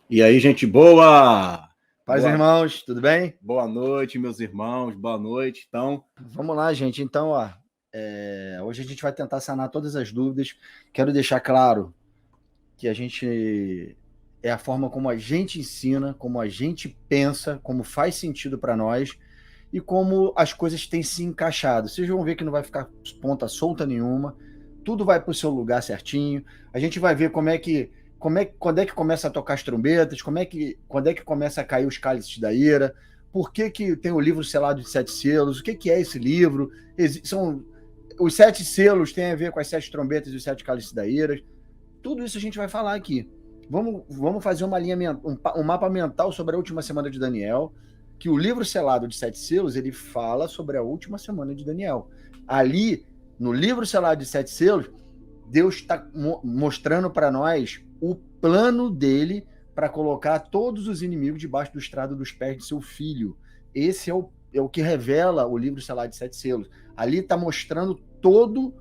E aí, gente boa! Paz, irmãos, tudo bem? Boa noite, meus irmãos, boa noite. Então, Vamos lá, gente. Então, hoje a gente vai tentar sanar todas as dúvidas. Quero deixar claro que a gente é a forma como a gente ensina, como a gente pensa, como faz sentido para nós e como as coisas têm se encaixado. Vocês vão ver que não vai ficar ponta solta nenhuma, tudo vai para o seu lugar certinho. A gente vai ver quando é que começa a tocar as trombetas, quando é que começa a cair os cálices da ira, por que tem o livro selado de 7 selos, o que é esse livro, os 7 selos têm a ver com as 7 trombetas e os 7 cálices da ira. Tudo isso a gente vai falar aqui. Vamos fazer um mapa mental sobre a última semana de Daniel, que o livro selado de 7 selos, ele fala sobre a última semana de Daniel. Ali, no livro selado de 7 selos, Deus está mostrando para nós o plano dele para colocar todos os inimigos debaixo do estrado dos pés de seu filho. Esse é o que revela o livro selado de 7 selos. Ali está mostrando todo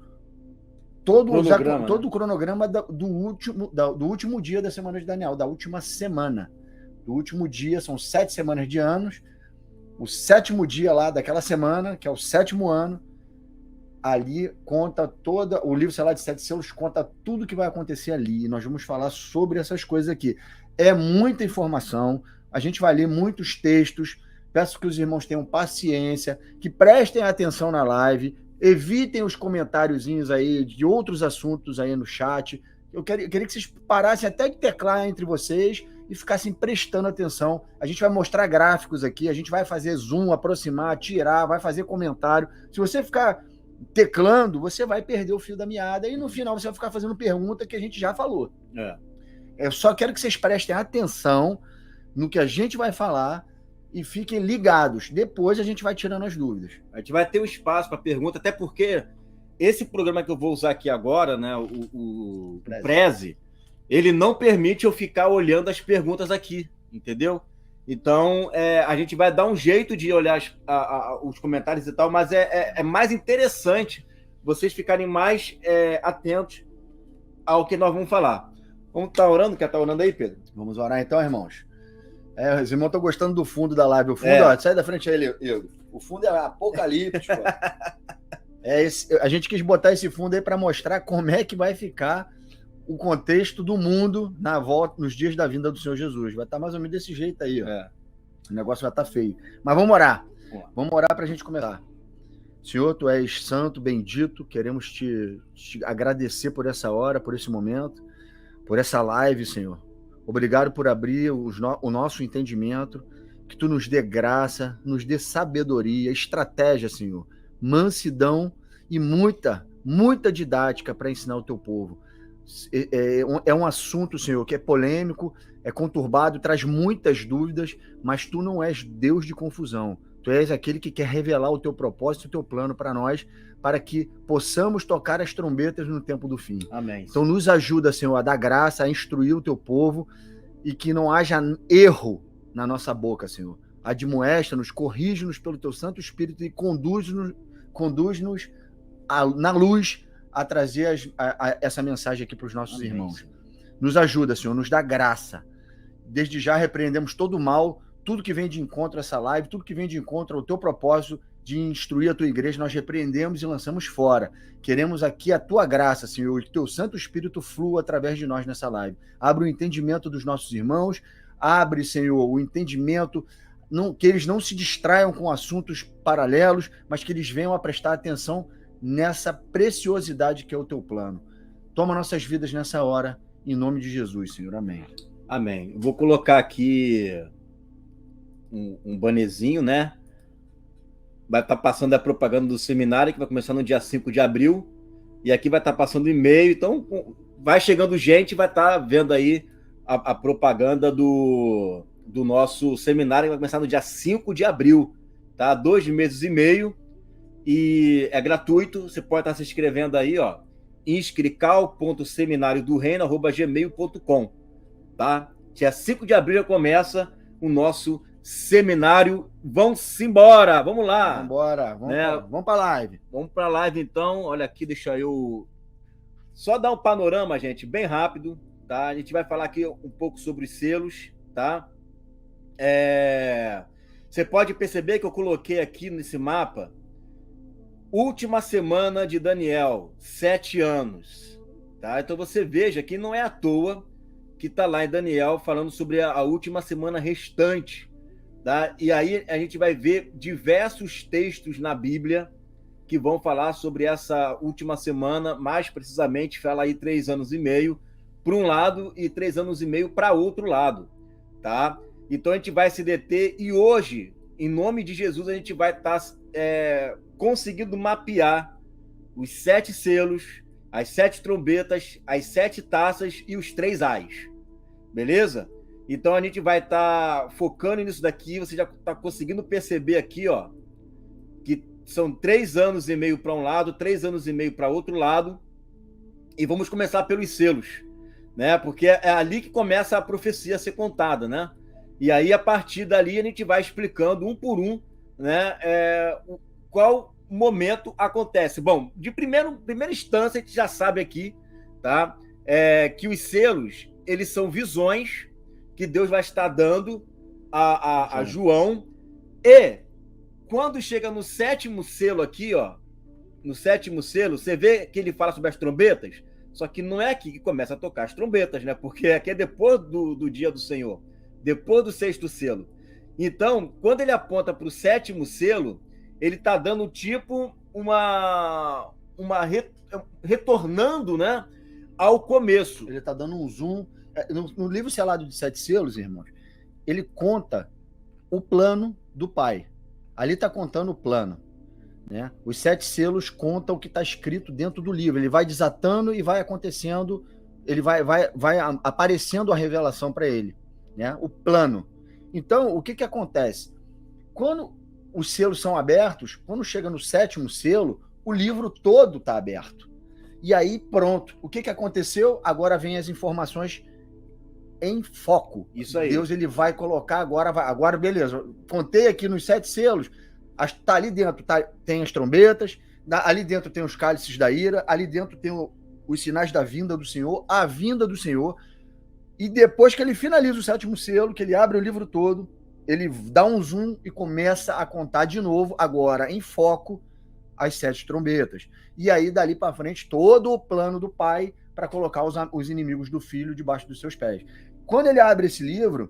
o cronograma do último dia da semana de Daniel, da última semana. Do último dia, são 7 semanas de anos. O 7º dia lá daquela semana, que é o 7º ano, ali conta o livro, sei lá, de 7 selos, conta tudo que vai acontecer ali. E nós vamos falar sobre essas coisas aqui. É muita informação, a gente vai ler muitos textos. Peço que os irmãos tenham paciência, que prestem atenção na live, evitem os comentáriozinhos aí de outros assuntos aí no chat. Eu queria que vocês parassem até de teclar entre vocês e ficassem prestando atenção. A gente vai mostrar gráficos aqui, a gente vai fazer zoom, aproximar, tirar, vai fazer comentário. Se você ficar teclando, você vai perder o fio da meada e no final você vai ficar fazendo pergunta que a gente já falou. Eu só quero que vocês prestem atenção no que a gente vai falar e fiquem ligados. Depois a gente vai tirando as dúvidas. A gente vai ter um espaço para pergunta, até porque esse programa que eu vou usar aqui agora, né, o Preze, ele não permite eu ficar olhando as perguntas aqui, entendeu? Então, a gente vai dar um jeito de olhar os comentários e tal, mas é mais interessante vocês ficarem mais atentos ao que nós vamos falar. Vamos estar orando? Quer estar orando aí, Pedro? Vamos orar então, irmãos. Os irmãos estão gostando do fundo da live. O fundo, ó, sai da frente aí, Igor. O fundo é apocalíptico. A gente quis botar esse fundo aí para mostrar como é que vai ficar o contexto do mundo na volta, nos dias da vinda do Senhor Jesus. Vai estar mais ou menos desse jeito aí. Ó. O negócio vai estar feio. Mas vamos orar. Vamos orar para a gente começar. Senhor, Tu és santo, bendito. Queremos te agradecer por essa hora, por esse momento, por essa live, Senhor. Obrigado por abrir o nosso entendimento, que Tu nos dê graça, nos dê sabedoria, estratégia, Senhor, mansidão e muita didática para ensinar o Teu povo. É um assunto, Senhor, que é polêmico, é conturbado, traz muitas dúvidas, mas Tu não és Deus de confusão. Tu és aquele que quer revelar o Teu propósito e o Teu plano para nós, para que possamos tocar as trombetas no tempo do fim. Amém. Então nos ajuda, Senhor, a dar graça, a instruir o Teu povo e que não haja erro na nossa boca, Senhor. Admoesta-nos, corrige-nos pelo Teu Santo Espírito e conduz-nos na luz a trazer essa mensagem aqui para os nossos irmãos. Senhor. Nos ajuda, Senhor, nos dá graça. Desde já repreendemos todo o mal, tudo que vem de encontro a essa live, tudo que vem de encontro ao Teu propósito de instruir a Tua igreja, nós repreendemos e lançamos fora. Queremos aqui a Tua graça, Senhor, que o Teu Santo Espírito flua através de nós nessa live. Abre o entendimento dos nossos irmãos, abre, Senhor, o entendimento, que eles não se distraiam com assuntos paralelos, mas que eles venham a prestar atenção nessa preciosidade que é o Teu plano. Toma nossas vidas nessa hora, em nome de Jesus, Senhor. Amém. Amém. Vou colocar aqui um bannerzinho, né? Vai estar passando a propaganda do seminário, que vai começar no dia 5 de abril, e aqui vai estar passando e-mail, então vai chegando gente, vai estar vendo aí a propaganda do nosso seminário, que vai começar no dia 5 de abril, tá? 2 meses e meio, e é gratuito, você pode estar se inscrevendo aí, ó, inscrical.seminariodoreino@gmail.com, tá? Dia 5 de abril já começa o nosso seminário. Vamos embora, vamos lá. Vamos para a live. Vamos para a live então. Olha aqui, deixa eu só dar um panorama, gente, bem rápido, tá? A gente vai falar aqui um pouco sobre os selos, tá? Você pode perceber que eu coloquei aqui nesse mapa última semana de Daniel, 7 anos. Tá? Então você veja que não é à toa que está lá em Daniel falando sobre a última semana restante. Tá? E aí a gente vai ver diversos textos na Bíblia que vão falar sobre essa última semana, mais precisamente fala aí 3 anos e meio para um lado e 3 anos e meio para outro lado. Tá? Então a gente vai se deter e hoje, em nome de Jesus, a gente vai estar conseguindo mapear os 7 selos, as 7 trombetas, as 7 taças e os 3 ais. Beleza? Então a gente vai estar focando nisso daqui. Você já está conseguindo perceber aqui, ó, que são 3 anos e meio para um lado, 3 anos e meio para outro lado. E vamos começar pelos selos, né? Porque é ali que começa a profecia a ser contada, né? E aí, a partir dali, a gente vai explicando um por um, né, qual momento acontece. Bom, de primeira instância, a gente já sabe aqui, tá, que os selos, eles são visões que Deus vai estar dando a João. E quando chega no 7º selo aqui, ó, no 7º selo, você vê que ele fala sobre as trombetas, só que não é aqui que começa a tocar as trombetas, né? Porque aqui é depois do dia do Senhor, depois do 6º selo. Então, quando ele aponta para o 7º selo, ele está dando tipo retornando, né, ao começo. Ele está dando um zoom. No livro selado de 7 selos, irmãos, ele conta o plano do Pai. Ali está contando o plano, né? Os 7 selos contam o que está escrito dentro do livro. Ele vai desatando e vai acontecendo, ele vai aparecendo a revelação para ele, né? O plano. Então, o que acontece? Quando os selos são abertos, quando chega no 7º selo, o livro todo está aberto. E aí, pronto. O que aconteceu? Agora vem as informações em foco. Isso aí. Deus, ele vai colocar agora, beleza. Contei aqui nos 7 selos, tá ali dentro, tem as trombetas, ali dentro tem os cálices da ira, ali dentro tem os sinais da vinda do Senhor, a vinda do Senhor. E depois que ele finaliza o 7º selo, que ele abre o livro todo, ele dá um zoom e começa a contar de novo, agora em foco, as 7 trombetas. E aí, dali para frente, todo o plano do Pai para colocar os inimigos do Filho debaixo dos seus pés. Quando ele abre esse livro,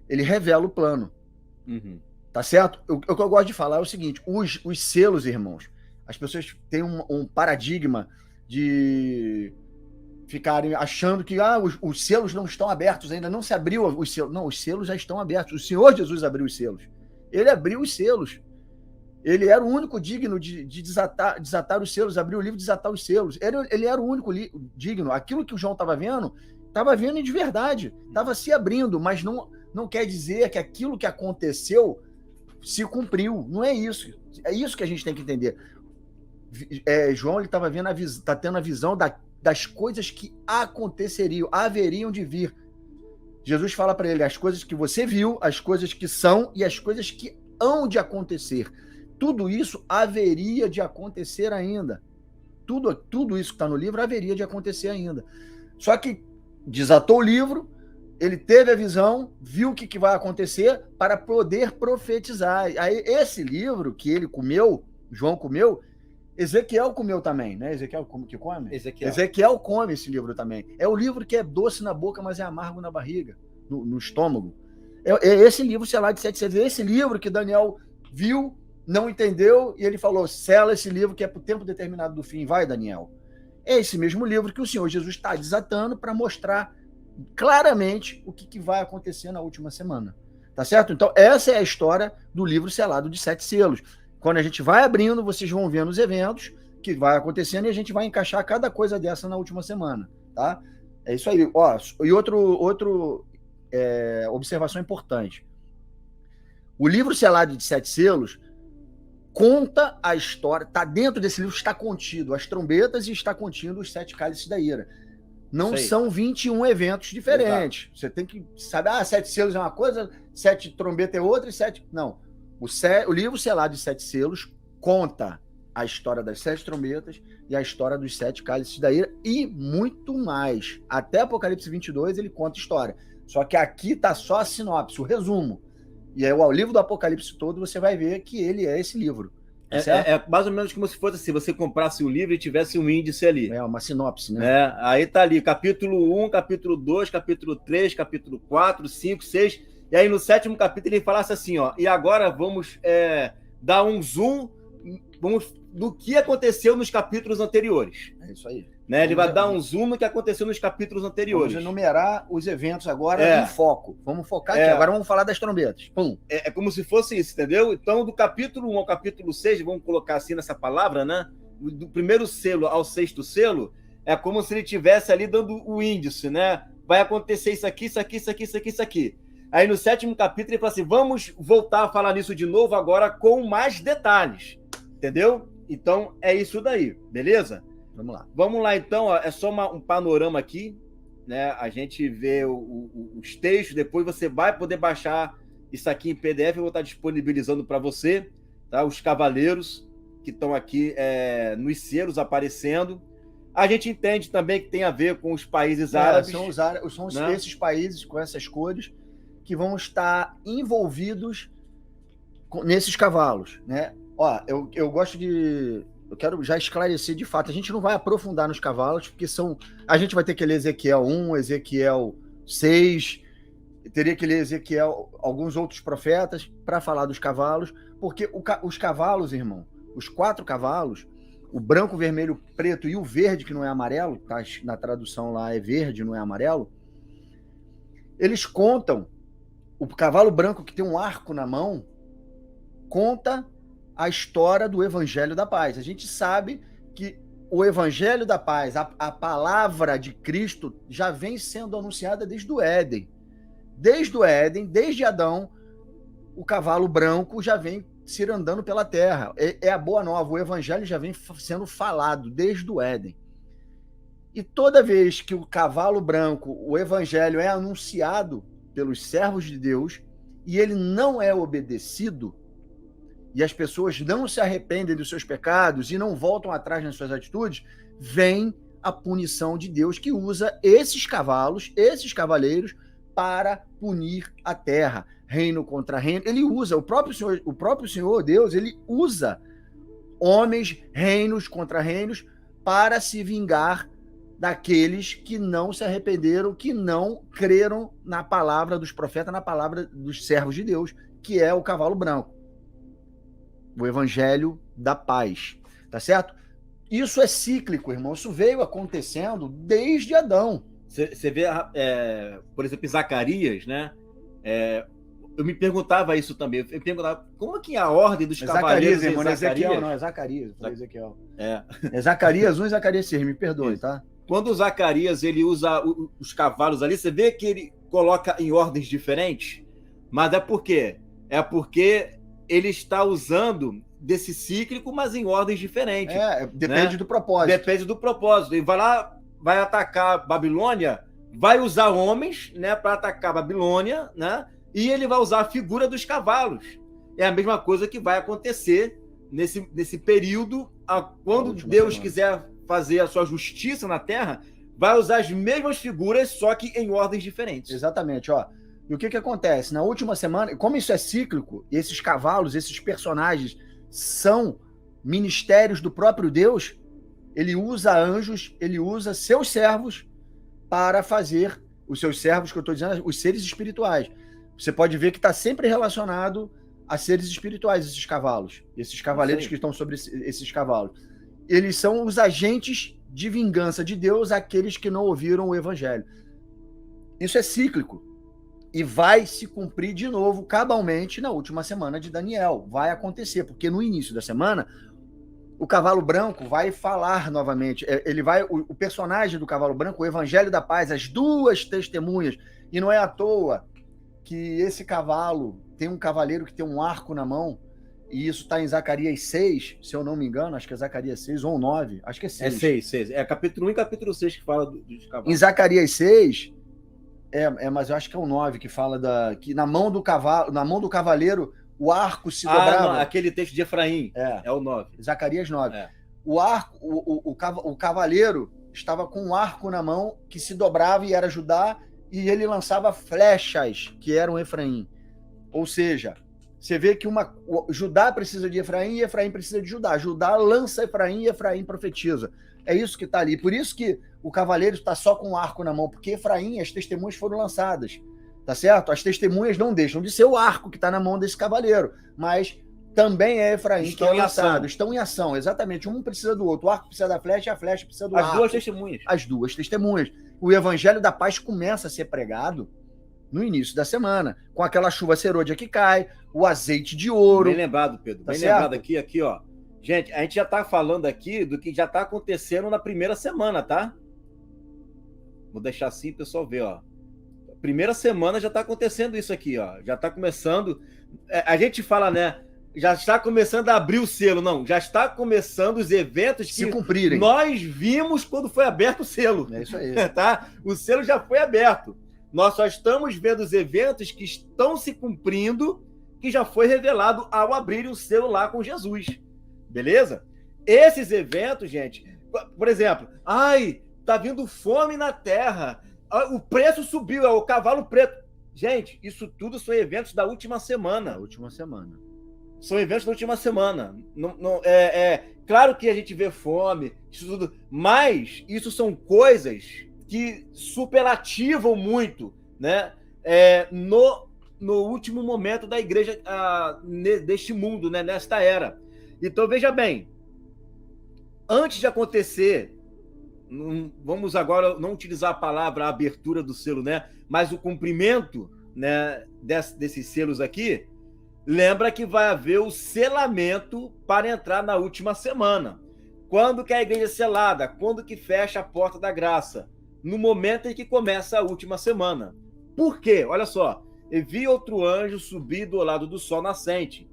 ele revela o plano. Uhum. Tá certo? O que eu gosto de falar é o seguinte: os selos, irmãos, as pessoas têm um paradigma de ficarem achando que os selos não estão abertos ainda, não se abriu os selos. Não, os selos já estão abertos. O Senhor Jesus abriu os selos. Ele abriu os selos. Ele era o único digno de desatar os selos, abrir o livro e desatar os selos. Ele era o único digno. Aquilo que o João estava vendo de verdade. Estava se abrindo, mas não quer dizer que aquilo que aconteceu se cumpriu. Não é isso. É isso que a gente tem que entender. João estava tendo a visão das coisas que aconteceriam, haveriam de vir. Jesus fala para ele as coisas que você viu, as coisas que são e as coisas que hão de acontecer. Tudo isso haveria de acontecer ainda. Tudo isso que está no livro haveria de acontecer ainda. Só que desatou o livro, ele teve a visão, viu o que vai acontecer para poder profetizar. Aí, esse livro que ele comeu, João comeu, Ezequiel comeu também, né? Ezequiel que come? Ezequiel come esse livro também. É o livro que é doce na boca, mas é amargo na barriga, no estômago. É esse livro, sei lá, de 7 selos. Esse livro que Daniel viu, não entendeu, e ele falou: sela esse livro que é para o tempo determinado do fim. Vai, Daniel. É esse mesmo livro que o Senhor Jesus está desatando para mostrar claramente o que vai acontecer na última semana. Tá certo? Então, essa é a história do livro selado de 7 selos. Quando a gente vai abrindo, vocês vão vendo os eventos que vai acontecendo e a gente vai encaixar cada coisa dessa na última semana, tá? É isso aí. Ó, e outro observação importante. O livro selado de 7 selos conta a história, está dentro desse livro, está contido as trombetas e está contido os 7 cálices da ira. Não são 21 eventos diferentes. Exato. Você tem que saber, 7 selos é uma coisa, 7 trombetas é outra e 7... Não. O livro selado de 7 selos conta a história das 7 trombetas e a história dos 7 cálices da ira e muito mais. Até Apocalipse 22 ele conta história. Só que aqui tá só a sinopse, o resumo. E aí o livro do Apocalipse todo você vai ver que ele é esse livro. É mais ou menos como se fosse assim, você comprasse o livro e tivesse um índice ali. É uma sinopse, né? Aí tá ali, capítulo 1, capítulo 2, capítulo 3, capítulo 4, 5, 6. E aí no 7º capítulo ele falasse assim, ó, e agora vamos dar um zoom do que aconteceu nos capítulos anteriores. É isso aí. Né? Ele vai dar um zoom no que aconteceu nos capítulos anteriores. Vamos enumerar os eventos agora em foco. Vamos focar aqui. Agora vamos falar das trombetas. Pum. É como se fosse isso, entendeu? Então, do capítulo 1 ao capítulo 6, vamos colocar assim nessa palavra, né? Do primeiro selo ao 6º selo, é como se ele estivesse ali dando o índice, né? Vai acontecer isso aqui, isso aqui, isso aqui, isso aqui, isso aqui. Aí no 7º capítulo ele fala assim, vamos voltar a falar nisso de novo agora com mais detalhes. Entendeu? Então, é isso daí, beleza? Vamos lá. Vamos lá, então. Ó, é só um panorama aqui, né? A gente vê os textos, depois você vai poder baixar isso aqui em PDF, eu vou estar disponibilizando para você, tá? Os cavaleiros que estão aqui nos selos aparecendo. A gente entende também que tem a ver com os países árabes. São né? Esses países com essas cores que vão estar envolvidos nesses cavalos, né? Ó, eu gosto de... Eu quero já esclarecer de fato. A gente não vai aprofundar nos cavalos, porque a gente vai ter que ler Ezequiel 1, Ezequiel 6, teria que ler Ezequiel, alguns outros profetas, para falar dos cavalos, porque os cavalos, irmão, os 4 cavalos, o branco, o vermelho, o preto e o verde, que não é amarelo, tá? Na tradução lá é verde, não é amarelo, eles contam, o cavalo branco que tem um arco na mão, conta a história do Evangelho da Paz. A gente sabe que o Evangelho da Paz, a palavra de Cristo, já vem sendo anunciada desde o Éden. Desde o Éden, desde Adão, o cavalo branco já vem se andando pela terra. É a boa nova, o Evangelho já vem sendo falado desde o Éden. E toda vez que o cavalo branco, o Evangelho é anunciado pelos servos de Deus, e ele não é obedecido, e as pessoas não se arrependem dos seus pecados e não voltam atrás nas suas atitudes, vem a punição de Deus, que usa esses cavalos, esses cavaleiros, para punir a terra, reino contra reino. Ele usa, o próprio Senhor Deus, ele usa homens, reinos contra reinos, para se vingar daqueles que não se arrependeram, que não creram na palavra dos profetas, na palavra dos servos de Deus, que é o cavalo branco. O Evangelho da Paz, tá certo? Isso é cíclico, irmão. Isso veio acontecendo desde Adão. Você vê, por exemplo, Zacarias, né? Eu me perguntava isso também. Eu me perguntava como que a ordem dos cavaleiros... Irmão, não é Ezequiel, não. É Zacarias. Ezequiel. É Zacarias 1 e Zacarias 6. Me perdoe, tá? Quando o Zacarias ele usa os cavalos ali, você vê que ele coloca em ordens diferentes, mas é por quê? É porque ele está usando desse cíclico, mas em ordens diferentes. Depende, né? Do propósito. Depende do propósito. Ele vai lá, vai atacar Babilônia, vai usar homens, né, para atacar Babilônia, né? E ele vai usar a figura dos cavalos. É a mesma coisa que vai acontecer nesse período, quando Deus quiser fazer a sua justiça na Terra, vai usar as mesmas figuras, só que em ordens diferentes. Exatamente, ó. E o que acontece? Na última semana, como isso é cíclico, esses cavalos, esses personagens são ministérios do próprio Deus, ele usa anjos, ele usa seus servos para fazer, os seus servos que eu estou dizendo, os seres espirituais. Você pode ver que está sempre relacionado a seres espirituais, esses cavalos, esses cavaleiros que estão sobre esses cavalos. Eles são os agentes de vingança de Deus, aqueles que não ouviram o Evangelho. Isso é cíclico. E vai se cumprir de novo, cabalmente, na última semana de Daniel. Vai acontecer, porque no início da semana, o cavalo branco vai falar novamente. O personagem do cavalo branco, o Evangelho da Paz, as duas testemunhas. E não é à toa que esse cavalo tem um cavaleiro que tem um arco na mão, e isso está em Zacarias 6, se eu não me engano, acho que é Zacarias 6 ou 9, acho que é 6. É 6. É capítulo 1 e capítulo 6 que fala dos cavalos. Em Zacarias 6... mas eu acho que é o 9 que fala que na mão do cavalo, na mão do cavaleiro, o arco se dobrava. Não, aquele texto de Efraim, é o 9. Zacarias 9. O arco, o cavaleiro estava com um arco na mão que se dobrava e era Judá, e ele lançava flechas que eram Efraim. Ou seja, você vê que Judá precisa de Efraim e Efraim precisa de Judá. Judá lança Efraim e Efraim profetiza. É isso que está ali. Por isso que o cavaleiro está só com um arco na mão, porque Efraim, as testemunhas foram lançadas. Tá certo? As testemunhas não deixam de ser o arco que está na mão desse cavaleiro, mas também é Efraim que é lançado. Estão em ação, exatamente. Um precisa do outro. O arco precisa da flecha e a flecha precisa do arco. As duas testemunhas. As duas testemunhas. O evangelho da paz começa a ser pregado no início da semana, com aquela chuva serôdia que cai, o azeite de ouro. Bem lembrado, Pedro. Bem lembrado aqui, ó. Gente, a gente já está falando aqui do que já está acontecendo na primeira semana, tá? Vou deixar assim o pessoal ver, ó. Primeira semana já está acontecendo isso aqui, ó. Já está começando. A gente fala, né? Já está começando a abrir o selo. Não, já está começando os eventos que se cumprirem. Nós vimos quando foi aberto o selo. É isso aí. Tá? O selo já foi aberto. Nós só estamos vendo os eventos que estão se cumprindo, que já foi revelado ao abrir o selo lá com Jesus. Beleza? Esses eventos, gente, por exemplo, tá vindo fome na terra. O preço subiu, é o cavalo preto. Gente, isso tudo são eventos da última semana. São eventos da última semana. Claro que a gente vê fome, isso tudo, mas isso são coisas que superlativam muito, né? No último momento da igreja deste mundo, né? Nesta era. Então, veja bem, antes de acontecer, vamos agora não utilizar a palavra abertura do selo, né? Mas o cumprimento, né, desses selos aqui, lembra que vai haver o selamento para entrar na última semana. Quando que a igreja é selada? Quando que fecha a porta da graça? No momento em que começa a última semana. Por quê? Olha só. E vi outro anjo subir do lado do sol nascente,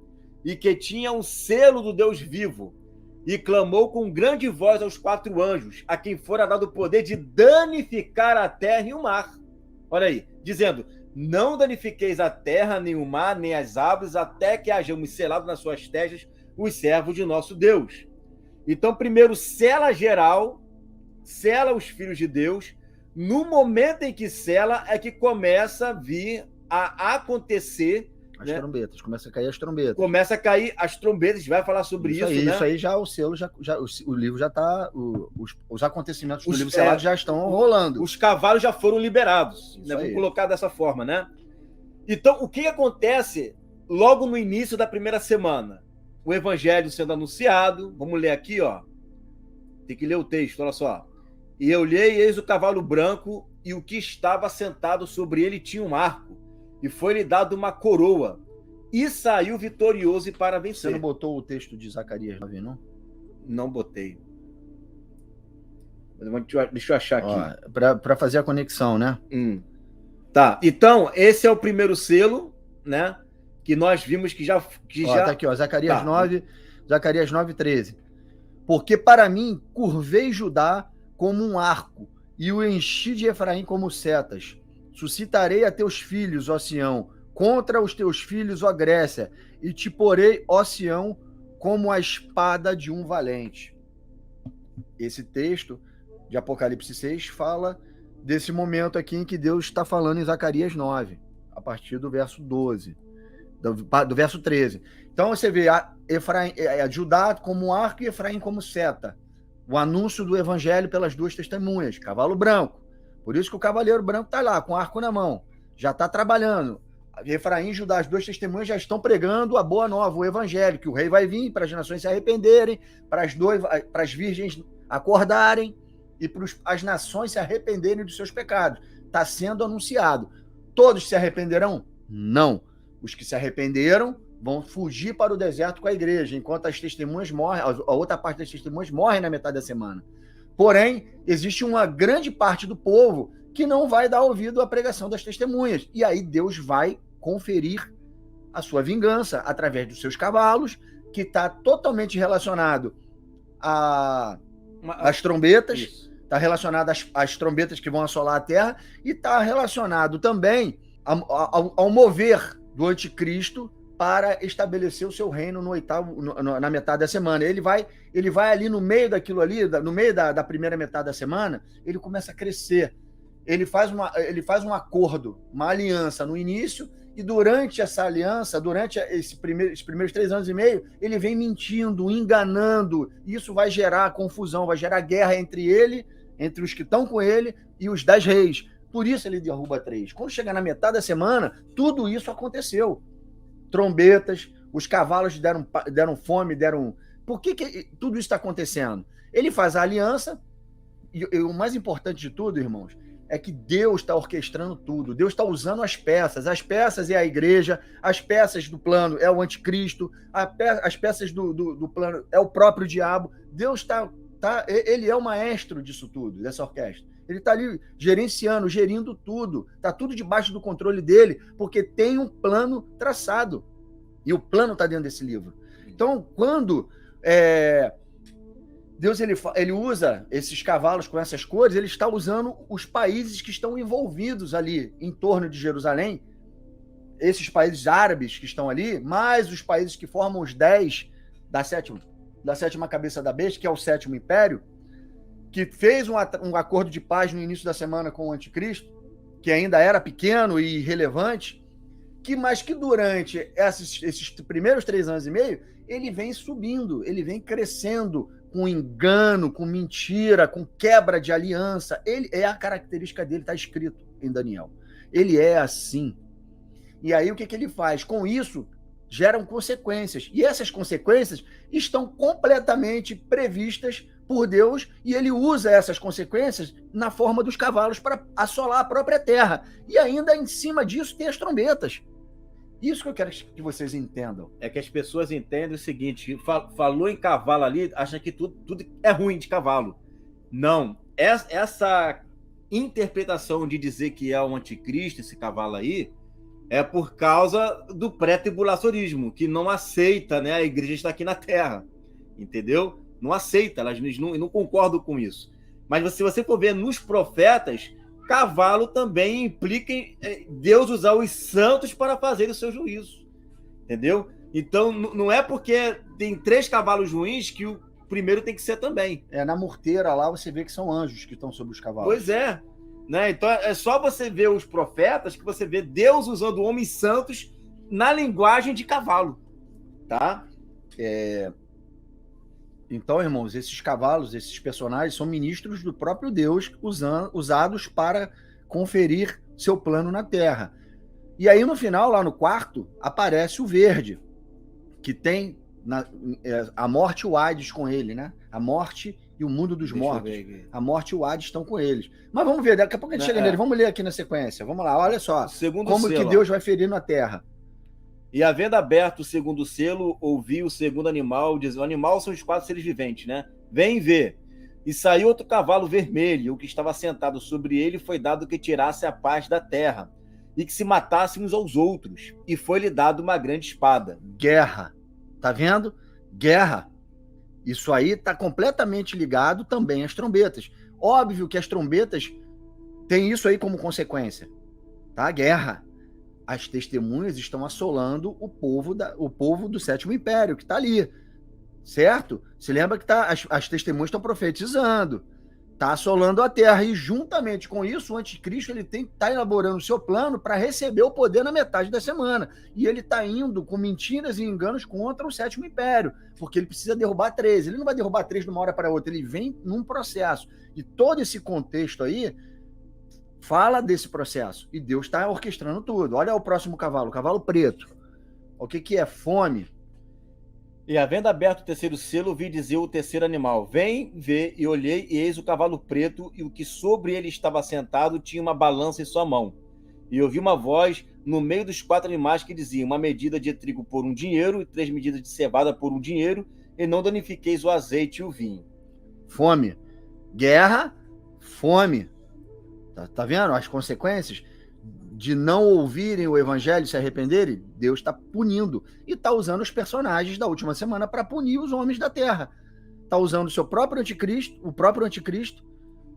e que tinha um selo do Deus vivo, e clamou com grande voz aos 4 anjos, a quem fora dado o poder de danificar a terra e o mar. Olha aí, dizendo: não danifiqueis a terra, nem o mar, nem as árvores, até que hajamos selado nas suas testas os servos de nosso Deus. Então, primeiro, sela geral, sela os filhos de Deus. No momento em que sela, é que começa a vir a acontecer as trombetas, começa a cair as trombetas. Começa a cair as trombetas, a gente vai falar sobre isso, né? Isso aí já o selo, o livro já está, os acontecimentos do livro selado já estão rolando. Os cavalos já foram liberados, né? Vamos colocar dessa forma, né? Então, o que acontece logo no início da primeira semana? O evangelho sendo anunciado, vamos ler aqui, ó. Tem que ler o texto, olha só. E eu olhei, e eis o cavalo branco, e o que estava sentado sobre ele tinha um arco, e foi-lhe dado uma coroa, e saiu vitorioso para vencer. Você não botou o texto de Zacarias 9, não? Não botei. Deixa eu achar aqui. Para fazer a conexão, né? Tá, então, esse é o primeiro selo, né? Que nós vimos que já... Tá aqui, ó, Zacarias 9, Zacarias 9, 13. Porque para mim curvei Judá como um arco, e o enchi de Efraim como setas. Suscitarei a teus filhos, ó Sião, contra os teus filhos, ó Grécia, e te porei, ó Sião, como a espada de um valente. Esse texto de Apocalipse 6 fala desse momento aqui em que Deus está falando em Zacarias 9, a partir do verso 12, do verso 13. Então você vê Efraim, Judá como arco e Efraim como seta. O anúncio do evangelho pelas duas testemunhas, cavalo branco. Por isso que o cavaleiro branco está lá, com arco na mão. Já está trabalhando. Efraim e Judá, as duas testemunhas, já estão pregando a boa nova, o evangelho, que o rei vai vir para as nações se arrependerem, para as virgens acordarem e para as nações se arrependerem dos seus pecados. Está sendo anunciado. Todos se arrependerão? Não. Os que se arrependeram vão fugir para o deserto com a igreja, enquanto as testemunhas morrem, a outra parte das testemunhas morre na metade da semana. Porém, existe uma grande parte do povo que não vai dar ouvido à pregação das testemunhas. E aí Deus vai conferir a sua vingança através dos seus cavalos, que está totalmente relacionado às trombetas, está relacionado às trombetas que vão assolar a terra, e está relacionado também ao mover do anticristo para estabelecer o seu reino na metade da semana. Ele vai ali no meio daquilo ali, no meio da primeira metade da semana, ele começa a crescer. Ele faz um acordo, uma aliança no início, e durante essa aliança, durante esses primeiros 3 anos e meio, ele vem mentindo, enganando. Isso vai gerar confusão, vai gerar guerra entre os que estão com ele e os 10 reis. Por isso ele derruba 3. Quando chegar na metade da semana, tudo isso aconteceu. Trombetas, os cavalos deram fome, Por que tudo isso está acontecendo? Ele faz a aliança, e o mais importante de tudo, irmãos, é que Deus está orquestrando tudo. Deus está usando as peças. As peças é a igreja, as peças do plano é o anticristo, as peças do plano é o próprio diabo. Deus ele é o maestro disso tudo, dessa orquestra. Ele está ali gerindo tudo. Está tudo debaixo do controle dele, porque tem um plano traçado. E o plano está dentro desse livro. Então, quando Deus ele usa esses cavalos com essas cores, ele está usando os países que estão envolvidos ali em torno de Jerusalém, esses países árabes que estão ali, mais os países que formam os 10 da sétima cabeça da besta, que é o 7º império, que fez um acordo de paz no início da semana com o anticristo, que ainda era pequeno e irrelevante, mas que durante esses primeiros 3 anos e meio, ele vem subindo, ele vem crescendo com engano, com mentira, com quebra de aliança. Ele é a característica dele, está escrito em Daniel. Ele é assim. E aí o que ele faz? Com isso, geram consequências. E essas consequências estão completamente previstas por Deus, e ele usa essas consequências na forma dos cavalos para assolar a própria terra. E ainda em cima disso tem as trombetas. Isso que eu quero que vocês entendam. É que as pessoas entendem o seguinte: falou em cavalo ali, acha que tudo é ruim de cavalo. Não. Essa interpretação de dizer que é o anticristo, esse cavalo aí, é por causa do pré-tribulacionismo, que não aceita, né, a igreja está aqui na terra. Entendeu? Não aceita, elas não concordam com isso. Mas se você for ver nos profetas, cavalo também implica em Deus usar os santos para fazer o seu juízo. Entendeu? Então, não é porque tem 3 cavalos ruins que o primeiro tem que ser também. Na morteira lá você vê que são anjos que estão sobre os cavalos. Pois é. Né? Então, é só você ver os profetas que você vê Deus usando homens santos na linguagem de cavalo. Tá? Então, irmãos, esses cavalos, esses personagens são ministros do próprio Deus usados para conferir seu plano na Terra. E aí, no final, lá no 4º, aparece o verde, que tem a morte e o Hades com ele, né? A morte e o mundo dos mortos. A morte e o Hades estão com eles. Mas vamos ver, daqui a pouco a gente chega nele. Vamos ler aqui na sequência. Vamos lá, olha só. Como que Deus vai ferir na Terra. E havendo aberto o 2º selo, ouvi o 2º animal dizer: o animal são os 4 seres viventes, né? Vem ver. E saiu outro cavalo vermelho, o que estava sentado sobre ele foi dado que tirasse a paz da terra, e que se matassem uns aos outros, e foi-lhe dado uma grande espada. Guerra. Tá vendo? Guerra. Isso aí está completamente ligado também às trombetas. Óbvio que as trombetas têm isso aí como consequência. Tá? Guerra. As testemunhas estão assolando o povo do 7º Império, que está ali, certo? Se lembra que as testemunhas estão profetizando, está assolando a terra, e juntamente com isso, o anticristo está elaborando o seu plano para receber o poder na metade da semana, e ele está indo com mentiras e enganos contra o 7º Império, porque ele precisa derrubar 3, ele não vai derrubar 3 de uma hora para outra, ele vem num processo, e todo esse contexto aí fala desse processo, e Deus está orquestrando tudo. Olha o próximo cavalo, o cavalo preto. O que é fome? E havendo aberto o 3º selo, vi dizer o 3º animal: vem ver. E olhei, e eis o cavalo preto, e o que sobre ele estava sentado tinha uma balança em sua mão. E ouvi uma voz no meio dos 4 animais que dizia: uma medida de trigo por 1 dinheiro, e 3 medidas de cevada por 1 dinheiro, e não danifiqueis o azeite e o vinho. Fome. Guerra, fome. Tá vendo as consequências de não ouvirem o evangelho e se arrependerem? Deus está punindo, e está usando os personagens da última semana para punir os homens da terra. Está usando o próprio anticristo,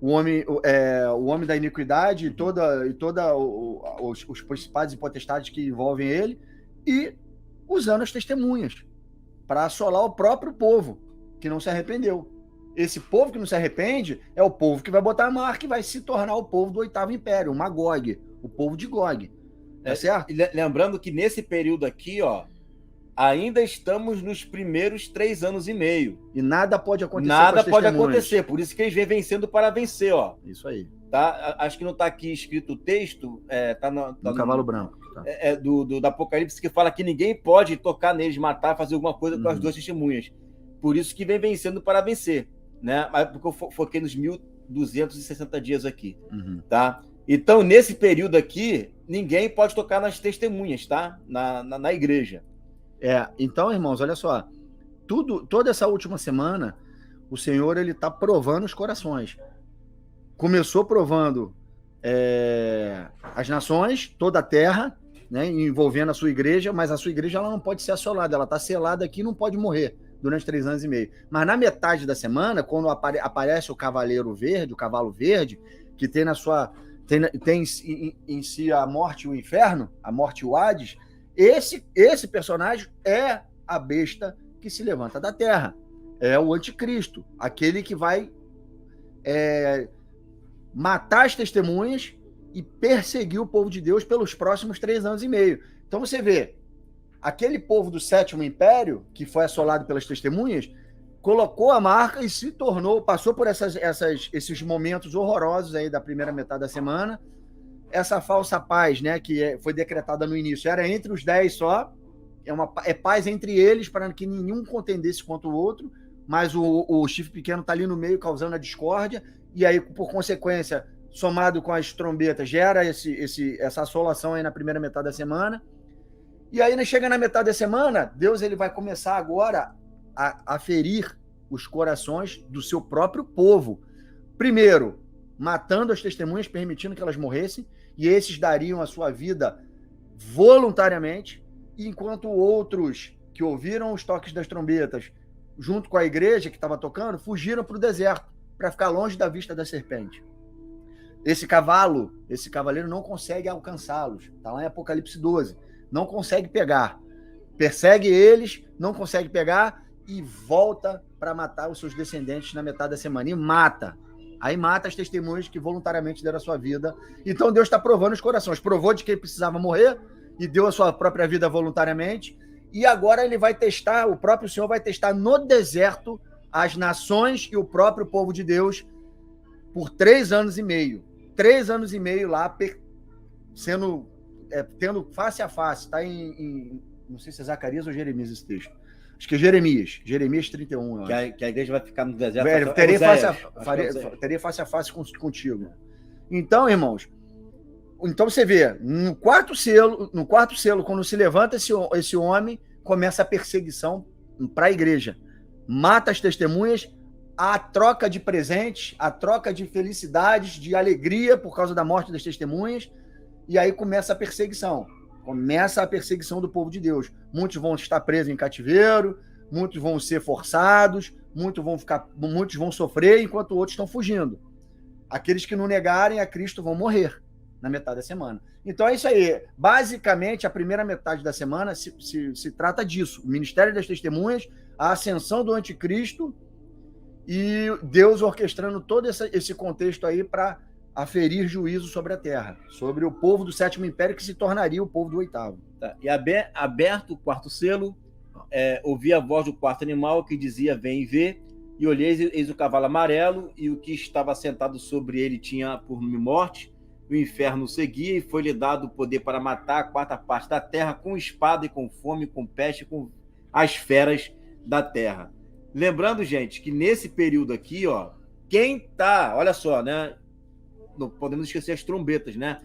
o homem da iniquidade e toda os principados e potestades que envolvem ele, e usando as testemunhas para assolar o próprio povo que não se arrependeu. Esse povo que não se arrepende é o povo que vai botar a marca e vai se tornar o povo do 8º Império, o Magog, o povo de Gog. Tá certo? Lembrando que nesse período aqui, ó, ainda estamos nos primeiros 3 anos e meio. E nada pode acontecer. Nada pode acontecer, por isso que eles vêm vencendo para vencer, ó. Isso aí. Tá? Acho que não está aqui escrito o texto, tá no cavalo branco. Tá. Do Apocalipse, que fala que ninguém pode tocar neles, matar, fazer alguma coisa com as 2 testemunhas. Por isso que vem vencendo para vencer, né? Porque eu foquei nos 1260 dias aqui, tá? Então, nesse período aqui, ninguém pode tocar nas testemunhas, tá? Na igreja. Então, irmãos, olha só. Toda essa última semana, o Senhor ele está provando os corações. Começou provando as nações, toda a terra, né, envolvendo a sua igreja, mas a sua igreja ela não pode ser assolada, ela está selada aqui e não pode morrer durante 3 anos e meio. Mas na metade da semana, quando aparece o cavaleiro verde, o cavalo verde, que tem tem em si a morte e o inferno, a morte e o Hades, esse personagem é a besta que se levanta da terra. É o anticristo, aquele que vai matar as testemunhas e perseguir o povo de Deus pelos próximos 3 anos e meio. Então você vê, aquele povo do 7º Império, que foi assolado pelas testemunhas, colocou a marca e se tornou, passou por esses momentos horrorosos aí da primeira metade da semana. Essa falsa paz, né, que foi decretada no início, era entre os 10 só, é paz entre eles, para que nenhum contendesse contra o outro, mas o chifre pequeno está ali no meio, causando a discórdia, e aí, por consequência, somado com as trombetas, gera essa assolação aí na primeira metade da semana. E aí, chega na metade da semana, Deus ele vai começar agora a ferir os corações do seu próprio povo. Primeiro, matando as testemunhas, permitindo que elas morressem, e esses dariam a sua vida voluntariamente, enquanto outros que ouviram os toques das trombetas, junto com a igreja que estava tocando, fugiram para o deserto, para ficar longe da vista da serpente. Esse cavaleiro não consegue alcançá-los. Está lá em Apocalipse 12. Não consegue pegar. Persegue eles, não consegue pegar e volta para matar os seus descendentes na metade da semana. E mata. Aí mata as testemunhas que voluntariamente deram a sua vida. Então Deus está provando os corações. Provou de que ele precisava morrer e deu a sua própria vida voluntariamente. E agora ele vai testar, o próprio Senhor vai testar no deserto as nações e o próprio povo de Deus por 3 anos e meio. 3 anos e meio lá, tendo face a face. Está não sei se é Zacarias ou Jeremias esse texto. Acho que é Jeremias 31. Que a igreja vai ficar no deserto. Terei face a face contigo. Então, irmãos, você vê, no quarto selo, quando se levanta esse homem, começa a perseguição para a igreja. Mata as testemunhas, a troca de presentes, a troca de felicidades, de alegria por causa da morte das testemunhas, e aí começa a perseguição. Começa a perseguição do povo de Deus. Muitos vão estar presos em cativeiro, muitos vão ser forçados, muitos vão sofrer, enquanto outros estão fugindo. Aqueles que não negarem a Cristo vão morrer na metade da semana. Então é isso aí. Basicamente, a primeira metade da semana se trata disso. O ministério das testemunhas, a ascensão do anticristo e Deus orquestrando todo esse contexto aí para aferir juízo sobre a terra, sobre o povo do 7º Império que se tornaria o povo do 8º. Tá. E aberto o quarto selo, ouvi a voz do quarto animal que dizia: vem e vê, e olhei, eis o cavalo amarelo, e o que estava sentado sobre ele tinha por nome morte, o inferno seguia, e foi-lhe dado o poder para matar a 4ª parte da terra com espada e com fome, com peste, com as feras da terra. Lembrando, gente, que nesse período aqui, ó, quem tá, olha só, né? Não podemos esquecer as trombetas, né?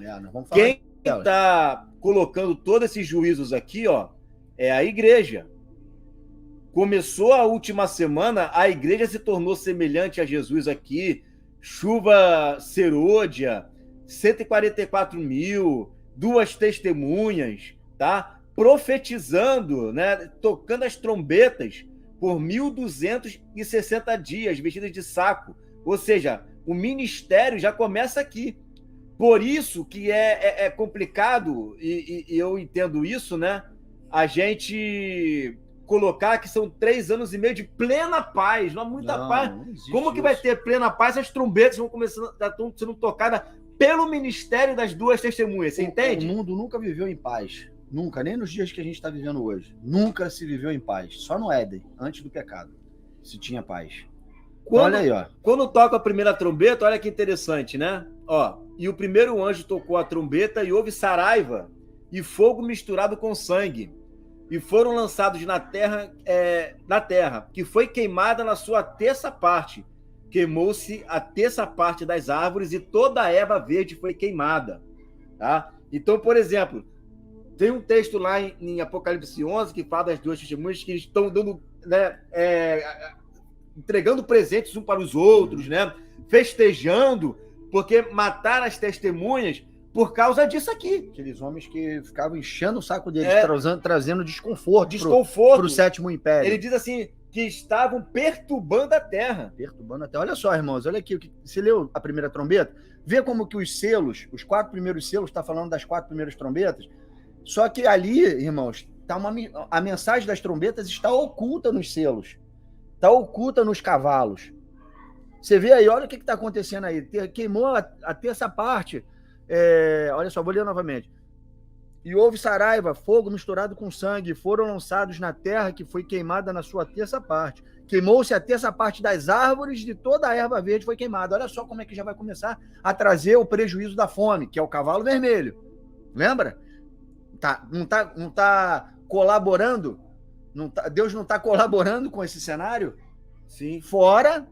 Quem está colocando todos esses juízos aqui, ó, é a igreja. Começou a última semana, a igreja se tornou semelhante a Jesus aqui, chuva serôdia, 144 mil, 2 testemunhas, tá? Profetizando, né? Tocando as trombetas por 1.260 dias, vestidas de saco. Ou seja, o ministério já começa aqui. Por isso que é complicado, e eu entendo isso, né? a gente colocar que são 3 anos e meio de plena paz, não há muita paz. Como que vai ter plena paz? As trombetas vão começando, já estão sendo tocadas pelo ministério das duas testemunhas, você entende? O mundo nunca viveu em paz. Nunca, nem nos dias que a gente está vivendo hoje. Nunca se viveu em paz. Só no Éden, antes do pecado, se tinha paz. Olha aí, ó. Quando toca a primeira trombeta, olha que interessante, né? Ó, e o primeiro anjo tocou a trombeta e houve saraiva e fogo misturado com sangue. E foram lançados na terra, que foi queimada na sua terça parte. Queimou-se a terça parte das árvores e toda a erva verde foi queimada. Tá? Então, por exemplo, tem um texto lá em Apocalipse 11 que fala das duas testemunhas que estão dando, né, entregando presentes uns para os outros, né, festejando, porque mataram as testemunhas por causa disso aqui. Aqueles homens que ficavam enchendo o saco deles, trazendo desconforto para o sétimo império. Ele diz assim, que estavam perturbando a terra. Perturbando a terra. Olha só, irmãos, olha aqui, você leu a primeira trombeta? Vê como que os selos, os 4 primeiros selos, está falando das 4 primeiras trombetas. Só que ali, irmãos, a mensagem das trombetas está oculta nos selos. Está oculta nos cavalos. Você vê aí, olha o que está acontecendo aí. Queimou a terça parte. Olha só, vou ler novamente. E houve saraiva, fogo misturado com sangue, foram lançados na terra que foi queimada na sua terça parte. Queimou-se a terça parte das árvores, de toda a erva verde foi queimada. Olha só como é que já vai começar a trazer o prejuízo da fome, que é o cavalo vermelho. Lembra? Não tá colaborando? Deus não está colaborando com esse cenário? Sim. Fora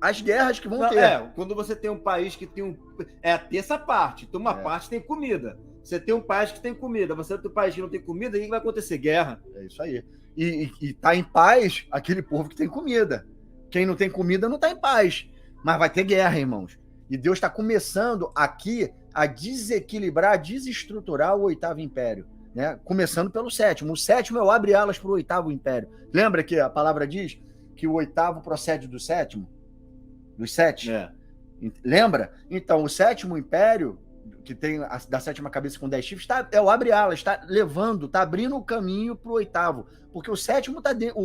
as guerras que vão ter. Quando você tem um país que tem a terça parte, então uma parte tem comida. Você tem um país que tem comida, você tem um país que não tem comida, aí vai acontecer guerra. É isso aí. E tá em paz aquele povo que tem comida. Quem não tem comida não tá em paz. Mas vai ter guerra, irmãos. E Deus está começando aqui a desequilibrar, a desestruturar o 8º império. Né? Começando pelo 7º. O 7º é o abre alas para o 8º império. Lembra que a palavra diz que o 8º procede do 7º? Dos 7? Lembra? Então, o 7º império, que tem da 7ª cabeça com 10 chifres, é o abre alas, está levando, está abrindo o caminho para o 8º. Porque o 7º está dentro,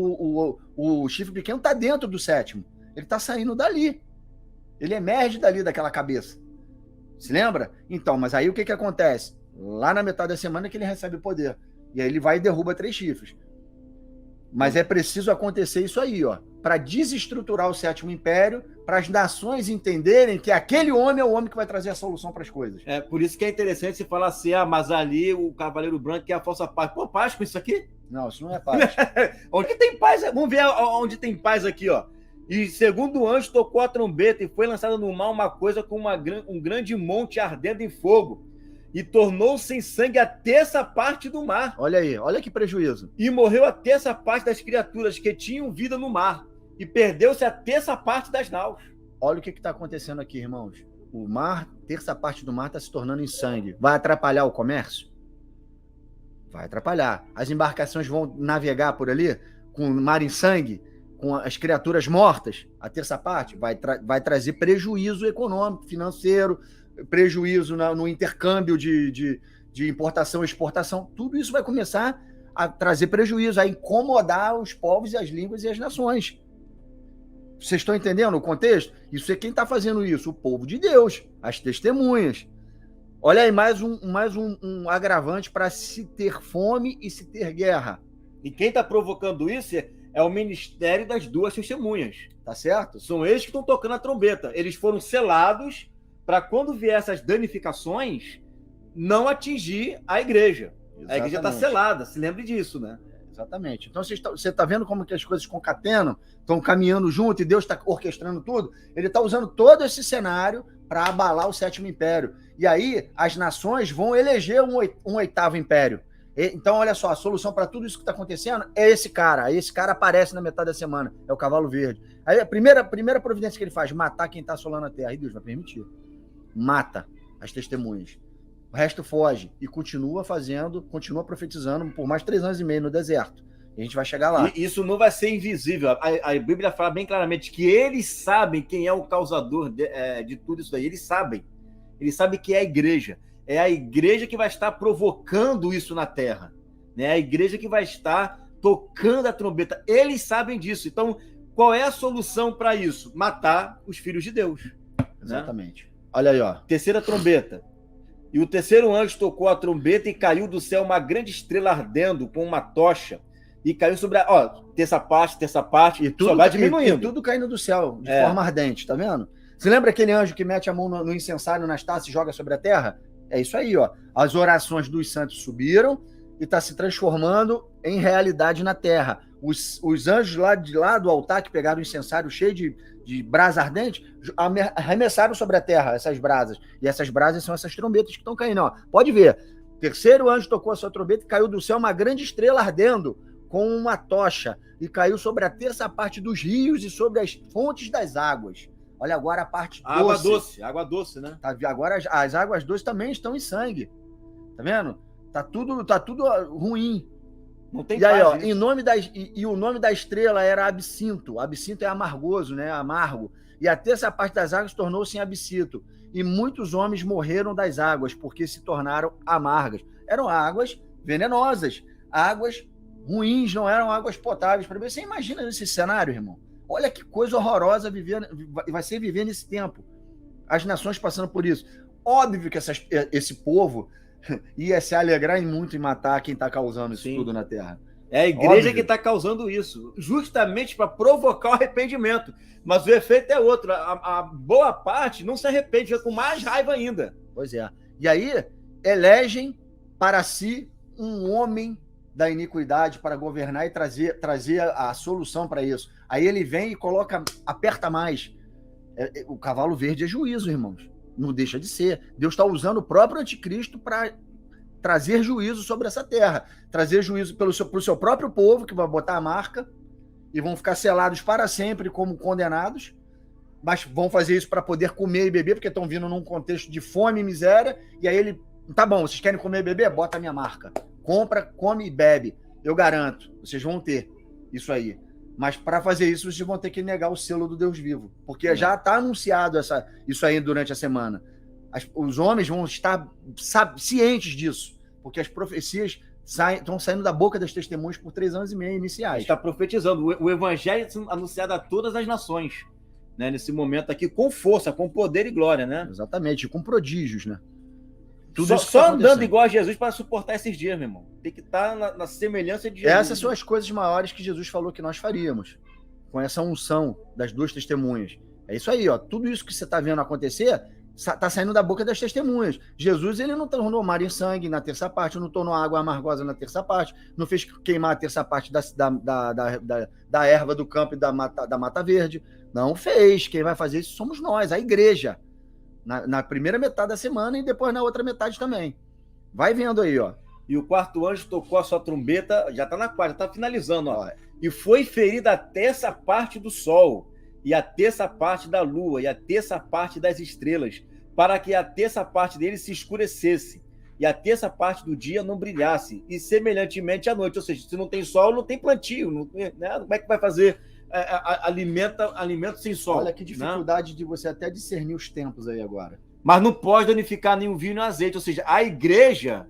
o chifre pequeno está dentro do 7º. Ele está saindo dali. Ele emerge dali daquela cabeça. Se lembra? Então, mas aí o que acontece? Lá na metade da semana que ele recebe o poder. E aí ele vai e derruba 3 chifres. Mas é preciso acontecer isso aí, ó, para desestruturar o 7º império, para as nações entenderem que aquele homem é o homem que vai trazer a solução para as coisas. Por isso que é interessante você falar assim, mas ali o Cavaleiro Branco que é a falsa paz. Pô, paz com isso aqui? Não, isso não é paz. Onde tem paz? Vamos ver onde tem paz aqui, ó. E segundo o anjo tocou a trombeta e foi lançada no mar uma coisa como um grande monte ardendo em fogo. E tornou-se em sangue a terça parte do mar. Olha aí, olha que prejuízo. E morreu a terça parte das criaturas que tinham vida no mar. E perdeu-se a terça parte das naus. Olha o que está acontecendo aqui, irmãos. O mar, terça parte do mar está se tornando em sangue. Vai atrapalhar o comércio? Vai atrapalhar. As embarcações vão navegar por ali com o mar em sangue, com as criaturas mortas. A terça parte vai trazer prejuízo econômico, financeiro, prejuízo no intercâmbio de importação e exportação. Tudo isso vai começar a trazer prejuízo, a incomodar os povos e as línguas e as nações. Vocês estão entendendo o contexto? Isso é quem está fazendo isso, o povo de Deus, as testemunhas. Olha aí, mais um agravante para se ter fome e se ter guerra. E quem está provocando isso é o ministério das duas testemunhas. Tá certo? São eles que estão tocando a trombeta. Eles foram selados para quando vier essas danificações, não atingir a igreja. Exatamente. A igreja está selada, se lembre disso, né? Exatamente. Então você está vendo como que as coisas concatenam, estão caminhando junto e Deus está orquestrando tudo? Ele está usando todo esse cenário para abalar o 7º império. E aí as nações vão eleger um 8º império. Então, olha só, a solução para tudo isso que está acontecendo é esse cara. Aí esse cara aparece na metade da semana, é o cavalo verde. Aí a primeira providência que ele faz, matar quem está assolando a terra. E Deus vai permitir. Mata as testemunhas. O resto foge e continua profetizando por mais 3 anos e meio no deserto. E a gente vai chegar lá. E isso não vai ser invisível. A Bíblia fala bem claramente que eles sabem quem é o causador de tudo isso daí. Eles sabem. Eles sabem que é a igreja. É a igreja que vai estar provocando isso na terra. né? A igreja que vai estar tocando a trombeta. Eles sabem disso. Então, qual é a solução para isso? Matar os filhos de Deus. Exatamente. Né? Olha aí, ó. Terceira trombeta. E o terceiro anjo tocou a trombeta e caiu do céu uma grande estrela ardendo com uma tocha. E caiu sobre a... Ó, terça parte, e tudo, só vai diminuindo. E tudo caindo do céu, de forma ardente, tá vendo? Você lembra aquele anjo que mete a mão no incensário, nas taças e joga sobre a terra? É isso aí, ó. As orações dos santos subiram e está se transformando em realidade na terra. Os anjos lá do altar que pegaram o incensário cheio de brasa ardente, arremessaram sobre a terra essas brasas. E essas brasas são essas trombetas que estão caindo. Ó. Pode ver. O terceiro anjo tocou a sua trombeta e caiu do céu uma grande estrela ardendo com uma tocha. E caiu sobre a terça parte dos rios e sobre as fontes das águas. Olha agora a parte doce. Água doce, né? Tá, agora as águas doces também estão em sangue. Tá vendo? Tá tudo ruim. Não tem e aí, ó, o nome da estrela era absinto. Absinto é amargoso, né? Amargo. E a terça parte das águas tornou-se em absinto. E muitos homens morreram das águas, porque se tornaram amargas. Eram águas venenosas, águas ruins, não eram águas potáveis. Você imagina esse cenário, irmão? Olha que coisa horrorosa vai ser viver nesse tempo. As nações passando por isso. Óbvio que esse povo ia se alegrar muito em matar quem está causando isso tudo na Terra. É a igreja que está causando isso, justamente para provocar o arrependimento. Mas o efeito é outro. A boa parte não se arrepende, fica com mais raiva ainda. Pois é. E aí, elegem para si um homem da iniquidade para governar e trazer a solução para isso. Aí ele vem e coloca, aperta mais. O cavalo verde é juízo, irmãos. Não deixa de ser. Deus está usando o próprio anticristo para trazer juízo sobre essa terra. Trazer juízo para o seu próprio povo, que vai botar a marca, e vão ficar selados para sempre como condenados, mas vão fazer isso para poder comer e beber, porque estão vindo num contexto de fome e miséria, e aí ele, tá bom, vocês querem comer e beber? Bota a minha marca. Compra, come e bebe. Eu garanto, vocês vão ter isso aí. Mas para fazer isso, vocês vão ter que negar o selo do Deus vivo. Porque já está anunciado isso aí durante a semana. Os homens vão estar cientes disso. Porque as profecias estão saindo da boca das testemunhas por 3 anos e meio iniciais. Está profetizando. O evangelho anunciado a todas as nações. Né, nesse momento aqui, com força, com poder e glória. Né? Exatamente, com prodígios. Né? Só andando igual a Jesus para suportar esses dias, meu irmão. Tem que estar na semelhança de Jesus. Essas são as coisas maiores que Jesus falou que nós faríamos, com essa unção das 2 testemunhas. É isso aí, ó. Tudo isso que você está vendo acontecer está saindo da boca das testemunhas. Jesus, ele não tornou mar em sangue na terça parte, não tornou água amargosa na terça parte, não fez queimar a terça parte da erva do campo e da mata verde. Não fez. Quem vai fazer isso somos nós, a igreja. Na primeira metade da semana e depois na outra metade também. Vai vendo aí, ó. E o quarto anjo tocou a sua trombeta, já está na quarta, está finalizando, ó. E foi ferida a terça parte do sol, e a terça parte da lua, e a terça parte das estrelas, para que a terça parte dele se escurecesse, e a terça parte do dia não brilhasse, e semelhantemente à noite. Ou seja, se não tem sol, não tem plantio. Não, né? Como é que vai fazer alimento sem sol? Olha que dificuldade, né? De você até discernir os tempos aí agora. Mas não pode danificar nenhum vinho nem azeite. Ou seja, a igreja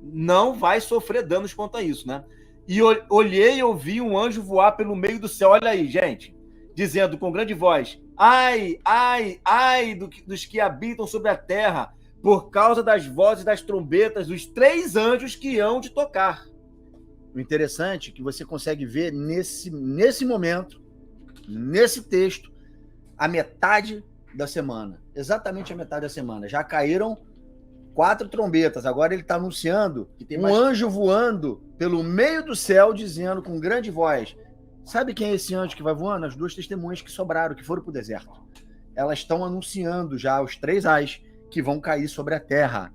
não vai sofrer danos quanto a isso, né? E olhei e ouvi um anjo voar pelo meio do céu. Olha aí, gente. Dizendo com grande voz: ai, ai, ai dos que habitam sobre a terra, por causa das vozes das trombetas dos 3 anjos que hão de tocar. O interessante é que você consegue ver nesse momento, nesse texto, a metade da semana. Exatamente a metade da semana. Já caíram 4 trombetas. Agora ele está anunciando que tem anjo voando pelo meio do céu, dizendo com grande voz. Sabe quem é esse anjo que vai voando? As 2 testemunhas que sobraram, que foram para o deserto. Elas estão anunciando já os 3 ais que vão cair sobre a terra.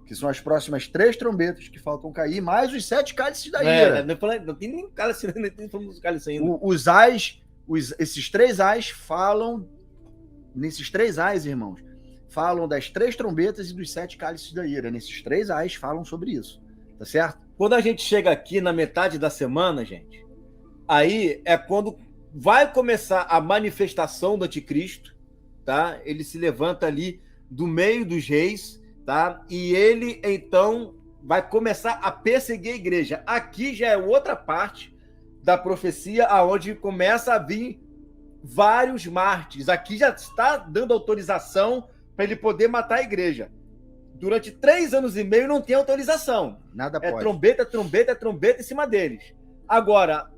Que são as próximas 3 trombetas que faltam cair, mais os 7 cálices da ira. Não tem nem cálice, nem tem cálice ainda. Os ais, esses 3 ais falam, nesses 3 ais, irmãos, falam das 3 trombetas e dos 7 cálices da ira. Nesses 3 ais falam sobre isso, tá certo? Quando a gente chega aqui na metade da semana, gente, aí é quando vai começar a manifestação do anticristo, tá? Ele se levanta ali do meio dos reis, tá? E ele, então, vai começar a perseguir a igreja. Aqui já é outra parte da profecia, aonde começa a vir vários mártires. Aqui já está dando autorização para ele poder matar a igreja. Durante 3 anos e meio não tem autorização. Nada pode. É trombeta em cima deles. Agora,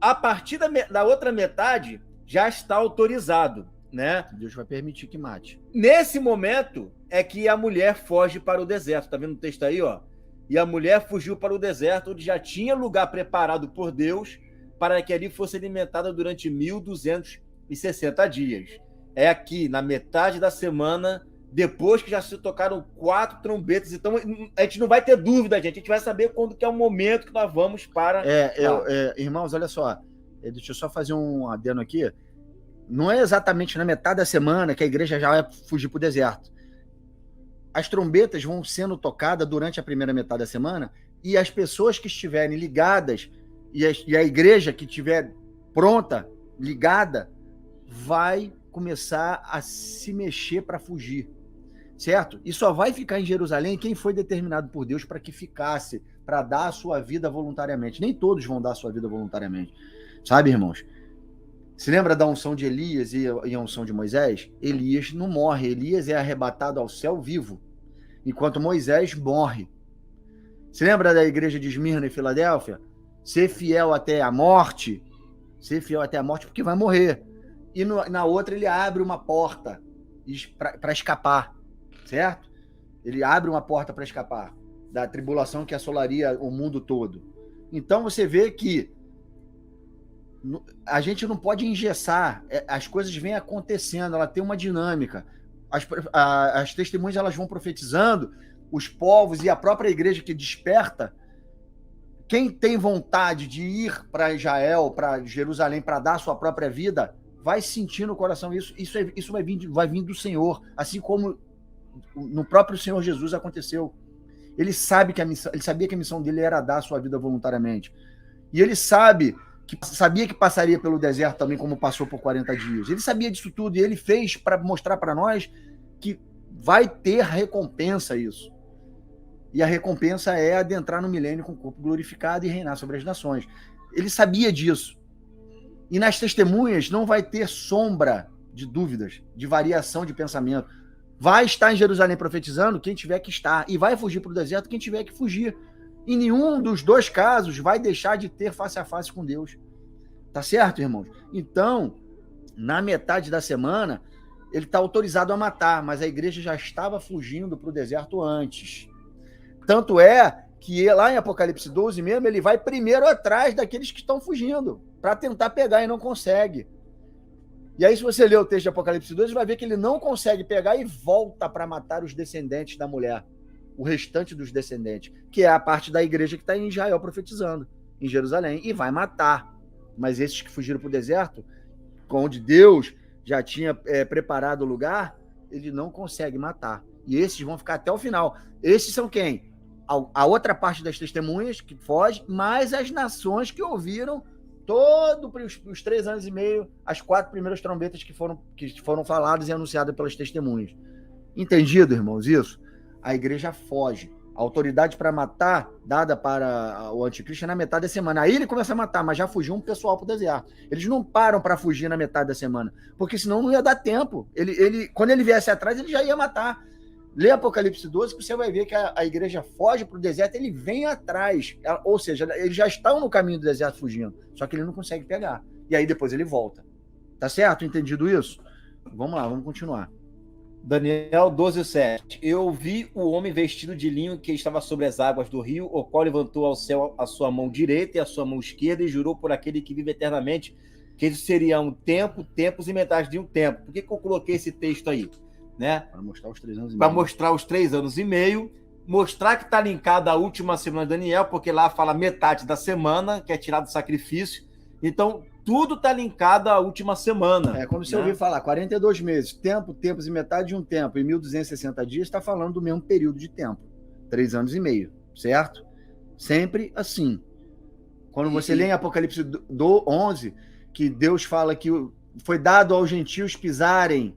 a partir da outra metade, já está autorizado, né? Deus vai permitir que mate. Nesse momento é que a mulher foge para o deserto. Tá vendo o texto aí, ó? E a mulher fugiu para o deserto, onde já tinha lugar preparado por Deus para que ali fosse alimentada durante 1.260 dias. É aqui, na metade da semana, depois que já se tocaram 4 trombetas. Então, a gente não vai ter dúvida, gente. A gente vai saber quando que é o momento que nós vamos para... Irmãos, olha só. Deixa eu só fazer um adendo aqui. Não é exatamente na metade da semana que a igreja já vai fugir para o deserto. As trombetas vão sendo tocadas durante a primeira metade da semana e as pessoas que estiverem ligadas e a igreja que estiver pronta, ligada, vai começar a se mexer para fugir, certo? E só vai ficar em Jerusalém quem foi determinado por Deus para que ficasse, para dar a sua vida voluntariamente. Nem todos vão dar a sua vida voluntariamente, sabe, irmãos? Se lembra da unção de Elias e a unção de Moisés? Elias não morre, Elias é arrebatado ao céu vivo, enquanto Moisés morre. Se lembra da igreja de Esmirna e Filadélfia? Ser fiel até a morte, porque vai morrer. E na outra ele abre uma porta para escapar, certo? Ele abre uma porta para escapar da tribulação que assolaria o mundo todo. Então você vê que a gente não pode engessar, as coisas vêm acontecendo, ela tem uma dinâmica. As testemunhas elas vão profetizando, os povos e a própria igreja que desperta. Quem tem vontade de ir para Israel, para Jerusalém, para dar a sua própria vida, vai sentir no coração isso. Isso vai vir do Senhor, assim como no próprio Senhor Jesus aconteceu. Ele sabia que a missão dele era dar a sua vida voluntariamente. E ele sabia que passaria pelo deserto também, como passou por 40 dias. Ele sabia disso tudo e ele fez para mostrar para nós que vai ter recompensa isso. E a recompensa é adentrar no milênio com o corpo glorificado e reinar sobre as nações. Ele sabia disso. E nas testemunhas não vai ter sombra de dúvidas, de variação de pensamento. Vai estar em Jerusalém profetizando quem tiver que estar. E vai fugir para o deserto quem tiver que fugir. Em nenhum dos dois casos vai deixar de ter face a face com Deus. Tá certo, irmãos? Então, na metade da semana, ele está autorizado a matar, mas a igreja já estava fugindo para o deserto antes. Tanto é que lá em Apocalipse 12 mesmo, ele vai primeiro atrás daqueles que estão fugindo, para tentar pegar e não consegue. E aí, se você ler o texto de Apocalipse 12, você vai ver que ele não consegue pegar e volta para matar os descendentes da mulher, o restante dos descendentes, que é a parte da igreja que está em Israel profetizando, em Jerusalém, e vai matar. Mas esses que fugiram para o deserto, onde Deus já tinha preparado o lugar, ele não consegue matar. E esses vão ficar até o final. Esses são quem? A outra parte das testemunhas que foge, mais as nações que ouviram os 3 anos e meio, as 4 primeiras trombetas que foram faladas e anunciadas pelas testemunhas. Entendido, irmãos, isso? A igreja foge. A autoridade para matar, dada para o anticristo, é na metade da semana. Aí ele começa a matar, mas já fugiu um pessoal para o deserto. Eles não param para fugir na metade da semana, porque senão não ia dar tempo. Quando ele viesse atrás, ele já ia matar. Lê Apocalipse 12, que você vai ver que a igreja foge para o deserto, ele vem atrás. Ou seja, eles já estão no caminho do deserto fugindo, só que ele não consegue pegar. E aí depois ele volta. Tá certo? Entendido isso? Vamos lá, vamos continuar. Daniel 12:7. Eu vi o homem vestido de linho que estava sobre as águas do rio, o qual levantou ao céu a sua mão direita e a sua mão esquerda e jurou por aquele que vive eternamente que isso seria um tempo, tempos e metade de um tempo. Por que eu coloquei esse texto aí? Né? Para mostrar os 3 anos e meio. Para mostrar os 3 anos e meio, mostrar que está linkada à última semana de Daniel, porque lá fala metade da semana, que é tirado do sacrifício. Então, tudo está linkado à última semana. Quando você ouvir falar 42 meses, tempo, tempos e metade de um tempo, e 1.260 dias, está falando do mesmo período de tempo. 3 anos e meio, certo? Sempre assim. Quando você lê em Apocalipse 11, que Deus fala que foi dado aos gentios pisarem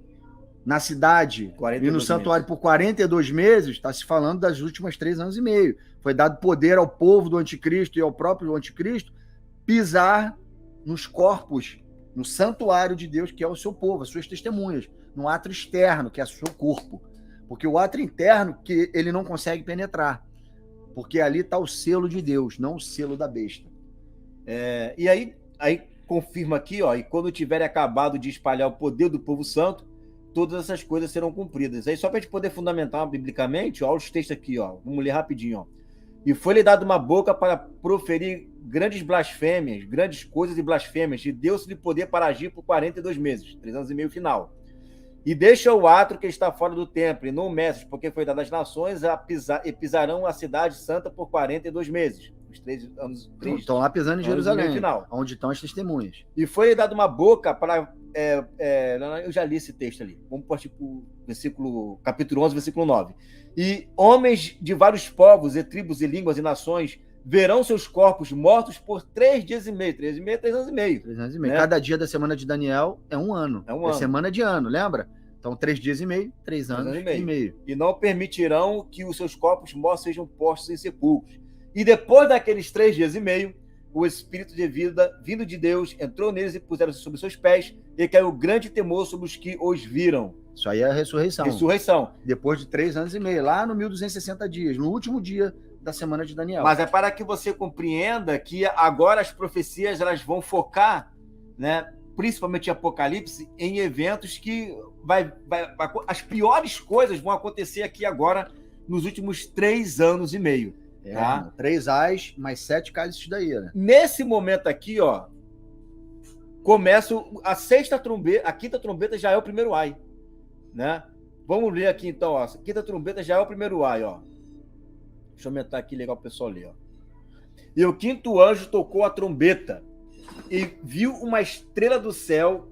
na cidade e no santuário por 42 meses, está se falando das últimas 3 anos e meio. Foi dado poder ao povo do anticristo e ao próprio anticristo pisar nos corpos, no santuário de Deus, que é o seu povo, as suas testemunhas, no átrio externo, que é o seu corpo. Porque o átrio interno, que ele não consegue penetrar. Porque ali está o selo de Deus, não o selo da besta. E aí confirma aqui, ó, e quando tiverem acabado de espalhar o poder do povo santo, todas essas coisas serão cumpridas. Aí só para a gente poder fundamentar biblicamente, ó, os textos aqui, ó, vamos ler rapidinho, ó. E foi-lhe dado uma boca para proferir grandes blasfêmias, grandes coisas e blasfêmias, e deu-se-lhe poder para agir por 42 meses, 3 anos e meio final. E deixa o átrio que está fora do templo, e não o mestre, porque foi dado às nações e pisarão a cidade santa por 42 meses. Os 3 anos. Estão lá pisando em Jerusalém, onde estão as testemunhas. E foi dado uma boca para. Eu já li esse texto ali. Vamos partir para o versículo, capítulo 11, versículo 9. E homens de vários povos, e tribos, e línguas, e nações verão seus corpos mortos por 3 dias e meio. 3 anos e meio. 3 anos e meio. Né? Cada dia da semana de Daniel é um ano. É semana de ano, lembra? Então, 3 dias e meio, 3 anos e meio. E não permitirão que os seus corpos mortos sejam postos em sepulcros. E depois daqueles 3 dias e meio, o Espírito de vida, vindo de Deus, entrou neles e puseram-se sobre seus pés, e caiu grande temor sobre os que os viram. Isso aí é a ressurreição. Ressurreição. Depois de 3 anos e meio, lá no 1260 dias, no último dia da semana de Daniel. Mas é para que você compreenda que agora as profecias elas vão focar, né, principalmente em Apocalipse, em eventos que as piores coisas vão acontecer aqui agora nos últimos 3 anos e meio. Tá? 3 ais mais 7 cálices da ira. Nesse momento aqui, ó, começa a sexta trombeta, a quinta trombeta já é o primeiro ai, né? Vamos ler aqui então, ó. A quinta trombeta já é o primeiro ai, ó. Deixa eu aumentar aqui, legal o pessoal ler, ó. E o quinto anjo tocou a trombeta e viu uma estrela do céu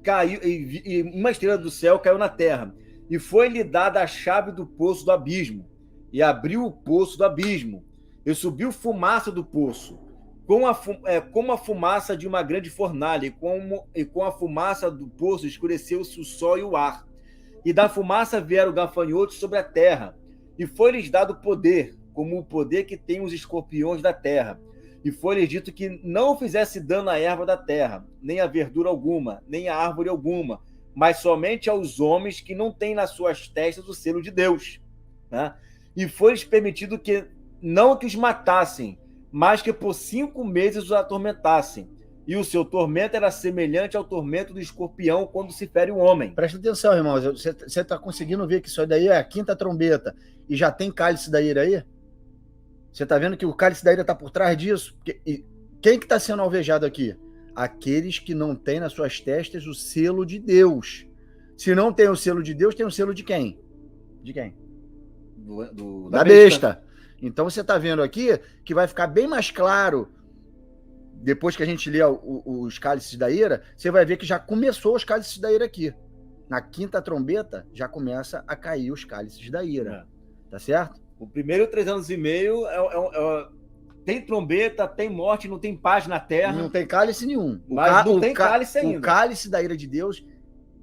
caiu, e uma estrela do céu caiu na terra, e foi-lhe dada a chave do poço do abismo, e abriu o poço do abismo, e subiu fumaça do poço, como a fumaça de uma grande fornalha, e com a fumaça do poço escureceu-se o sol e o ar, e da fumaça vieram gafanhotos sobre a terra, e foi-lhes dado poder, como o poder que tem os escorpiões da terra, e foi-lhes dito que não fizesse dano à erva da terra, nem a verdura alguma, nem a árvore alguma, mas somente aos homens que não têm nas suas testas o selo de Deus, né? E foi-lhes permitido que não que os matassem, mas que por 5 meses os atormentassem. E o seu tormento era semelhante ao tormento do escorpião quando se fere um homem. Presta atenção, irmãos. Você está conseguindo ver que isso daí é a quinta trombeta e já tem cálice da ira aí? Você está vendo que o cálice da ira está por trás disso? E quem que está sendo alvejado aqui? Aqueles que não têm nas suas testas o selo de Deus. Se não tem o selo de Deus, tem o selo de quem? De quem? Da besta. Então você está vendo aqui que vai ficar bem mais claro, depois que a gente lê os cálices da ira, você vai ver que já começou os cálices da ira aqui. Na quinta trombeta, já começa a cair os cálices da ira. Tá certo? O primeiro 3 anos e meio tem trombeta, tem morte, não tem paz na terra. Não tem cálice nenhum. Mas não tem cálice ainda. O cálice da ira de Deus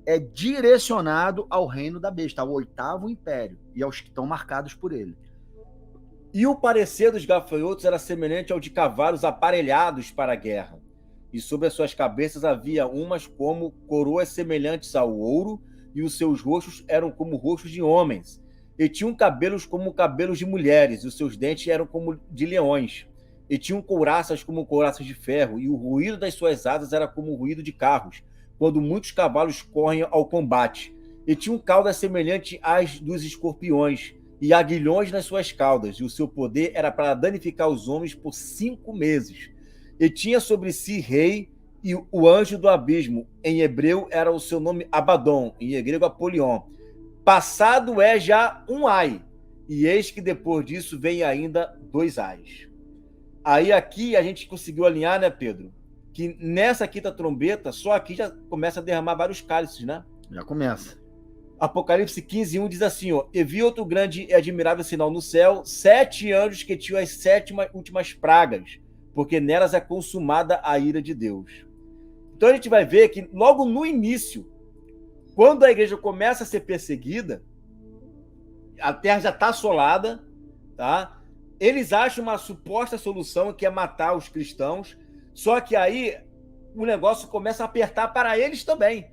é direcionado ao reino da besta, ao 8º império, e aos que estão marcados por ele. E o parecer dos gafanhotos era semelhante ao de cavalos aparelhados para a guerra. E sobre as suas cabeças havia umas como coroas semelhantes ao ouro, e os seus rostos eram como rostos de homens. E tinham cabelos como cabelos de mulheres, e os seus dentes eram como de leões. E tinham couraças como couraças de ferro, e o ruído das suas asas era como o ruído de carros, quando muitos cavalos correm ao combate. E tinham caudas semelhantes às dos escorpiões, e aguilhões nas suas caudas, e o seu poder era para danificar os homens por 5 meses. E tinha sobre si rei e o anjo do abismo. Em hebreu era o seu nome Abaddon, em grego Apolion. Passado é já um ai, e eis que depois disso vem ainda 2 ais. Aí aqui a gente conseguiu alinhar, né, Pedro? Que nessa quinta trombeta, só aqui já começa a derramar vários cálices, né? Já começa. Apocalipse 15:1 diz assim, ó: E vi outro grande e admirável sinal no céu, 7 anjos que tinham as 7 últimas pragas, porque nelas é consumada a ira de Deus. Então a gente vai ver que logo no início, Quando a igreja começa a ser perseguida, a terra já está assolada, tá? Eles acham uma suposta solução que é matar os cristãos, só que aí o negócio começa a apertar para eles também.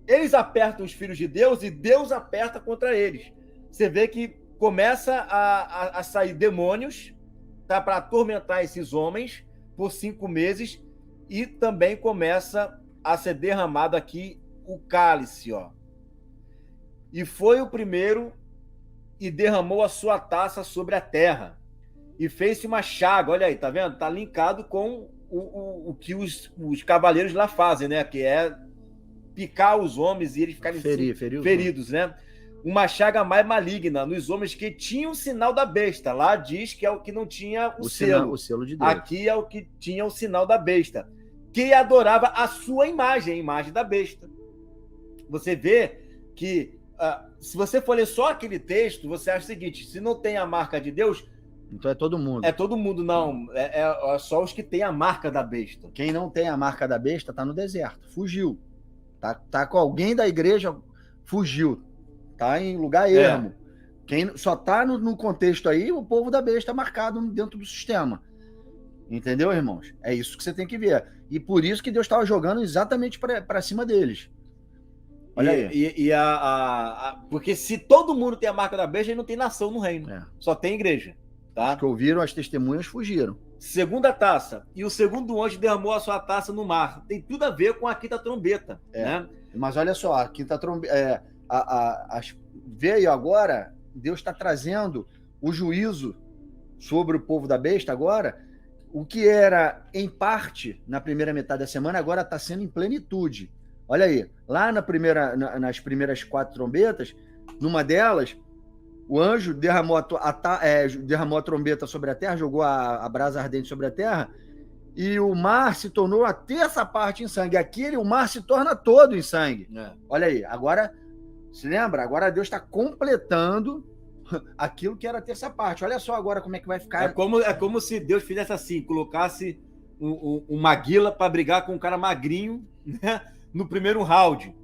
Eles apertam os filhos de Deus e Deus aperta contra eles. Você vê que começa a sair demônios, tá, para atormentar esses homens por 5 meses, e também começa a ser derramado aqui o cálice, ó. E foi o primeiro e derramou a sua taça sobre a terra. E fez-se uma chaga, olha aí, tá vendo? Tá linkado com o que os cavaleiros lá fazem, né? Que é picar os homens e eles ficarem feridos, né? Uma chaga mais maligna nos homens que tinham o sinal da besta. Lá diz que é o que não tinha o selo. O selo de Deus. Aqui é o que tinha o sinal da besta. Que adorava a sua imagem, a imagem da besta. Você vê que, se você for ler só aquele texto, você acha o seguinte: se não tem a marca de Deus, então é todo mundo. É todo mundo, não. É só os que têm a marca da besta. Quem não tem a marca da besta tá no deserto, fugiu. Tá com alguém da igreja, fugiu. Tá em lugar ermo. Quem só tá no contexto aí, o povo da besta marcado dentro do sistema. Entendeu, irmãos? É isso que você tem que ver. E por isso que Deus estava jogando exatamente para cima deles. Olha aí. Porque se todo mundo tem a marca da besta, aí não tem nação no reino. Só tem igreja. Tá? Os que ouviram as testemunhas fugiram. Segunda taça. E o segundo anjo derramou a sua taça no mar. Tem tudo a ver com a quinta trombeta. Né? Mas olha só, a quinta trombeta... veio agora, Deus está trazendo o juízo sobre o povo da besta agora. O que era em parte na primeira metade da semana, agora está sendo em plenitude. Olha aí, lá nas primeiras 4 trombetas, numa delas, o anjo derramou a trombeta sobre a terra, jogou a brasa ardente sobre a terra, e o mar se tornou a terça parte em sangue. Aqui o mar se torna todo em sangue. Olha aí, agora, se lembra? Agora Deus está completando aquilo que era a terça parte. Olha só agora como é que vai ficar. É como se Deus fizesse assim, colocasse um maguila para brigar com um cara magrinho, né, no primeiro round.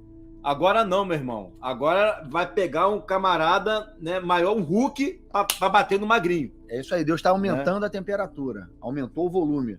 Agora não, meu irmão. Agora vai pegar um camarada, né, maior, um Hulk, para bater no magrinho. É isso aí, Deus está aumentando a temperatura. Aumentou o volume.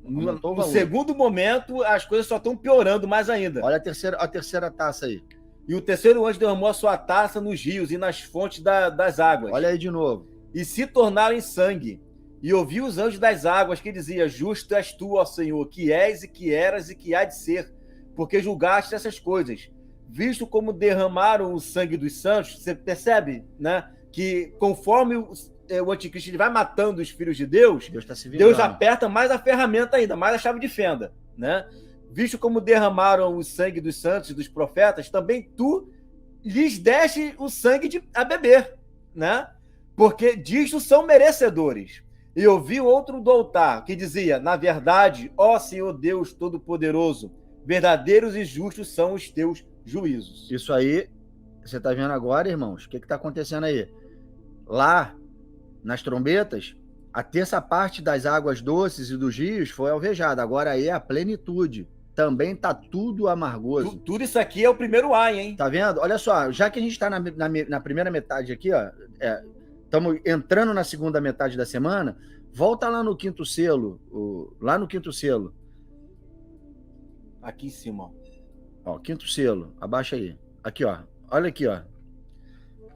No segundo momento, as coisas só estão piorando mais ainda. Olha a terceira taça aí. E o terceiro anjo derramou a sua taça nos rios e nas fontes das águas. Olha aí de novo. E se tornaram em sangue. E ouvi os anjos das águas que diziam: justo és tu, ó Senhor, que és e que eras e que há de ser, porque julgaste essas coisas. Visto como derramaram o sangue dos santos, você percebe, né, que conforme o anticristo ele vai matando os filhos de Deus, Deus aperta mais a ferramenta ainda, mais a chave de fenda, né? Visto como derramaram o sangue dos santos e dos profetas, também tu lhes deste o sangue a beber, né? Porque disto são merecedores. E ouvi outro do altar que dizia: na verdade, ó Senhor Deus Todo-Poderoso, verdadeiros e justos são os teus juízos. Isso aí, você está vendo agora, irmãos? O que está acontecendo aí? Lá, nas trombetas, a terça parte das águas doces e dos rios foi alvejada. Agora aí é a plenitude. Também tá tudo amargoso. Tudo isso aqui é o primeiro ai, hein? Tá vendo? Olha só, já que a gente está na primeira metade aqui, ó, estamos entrando na segunda metade da semana, volta lá no quinto selo, lá no quinto selo. Aqui em cima, ó, quinto selo, abaixa aí. Aqui, ó, olha aqui, ó.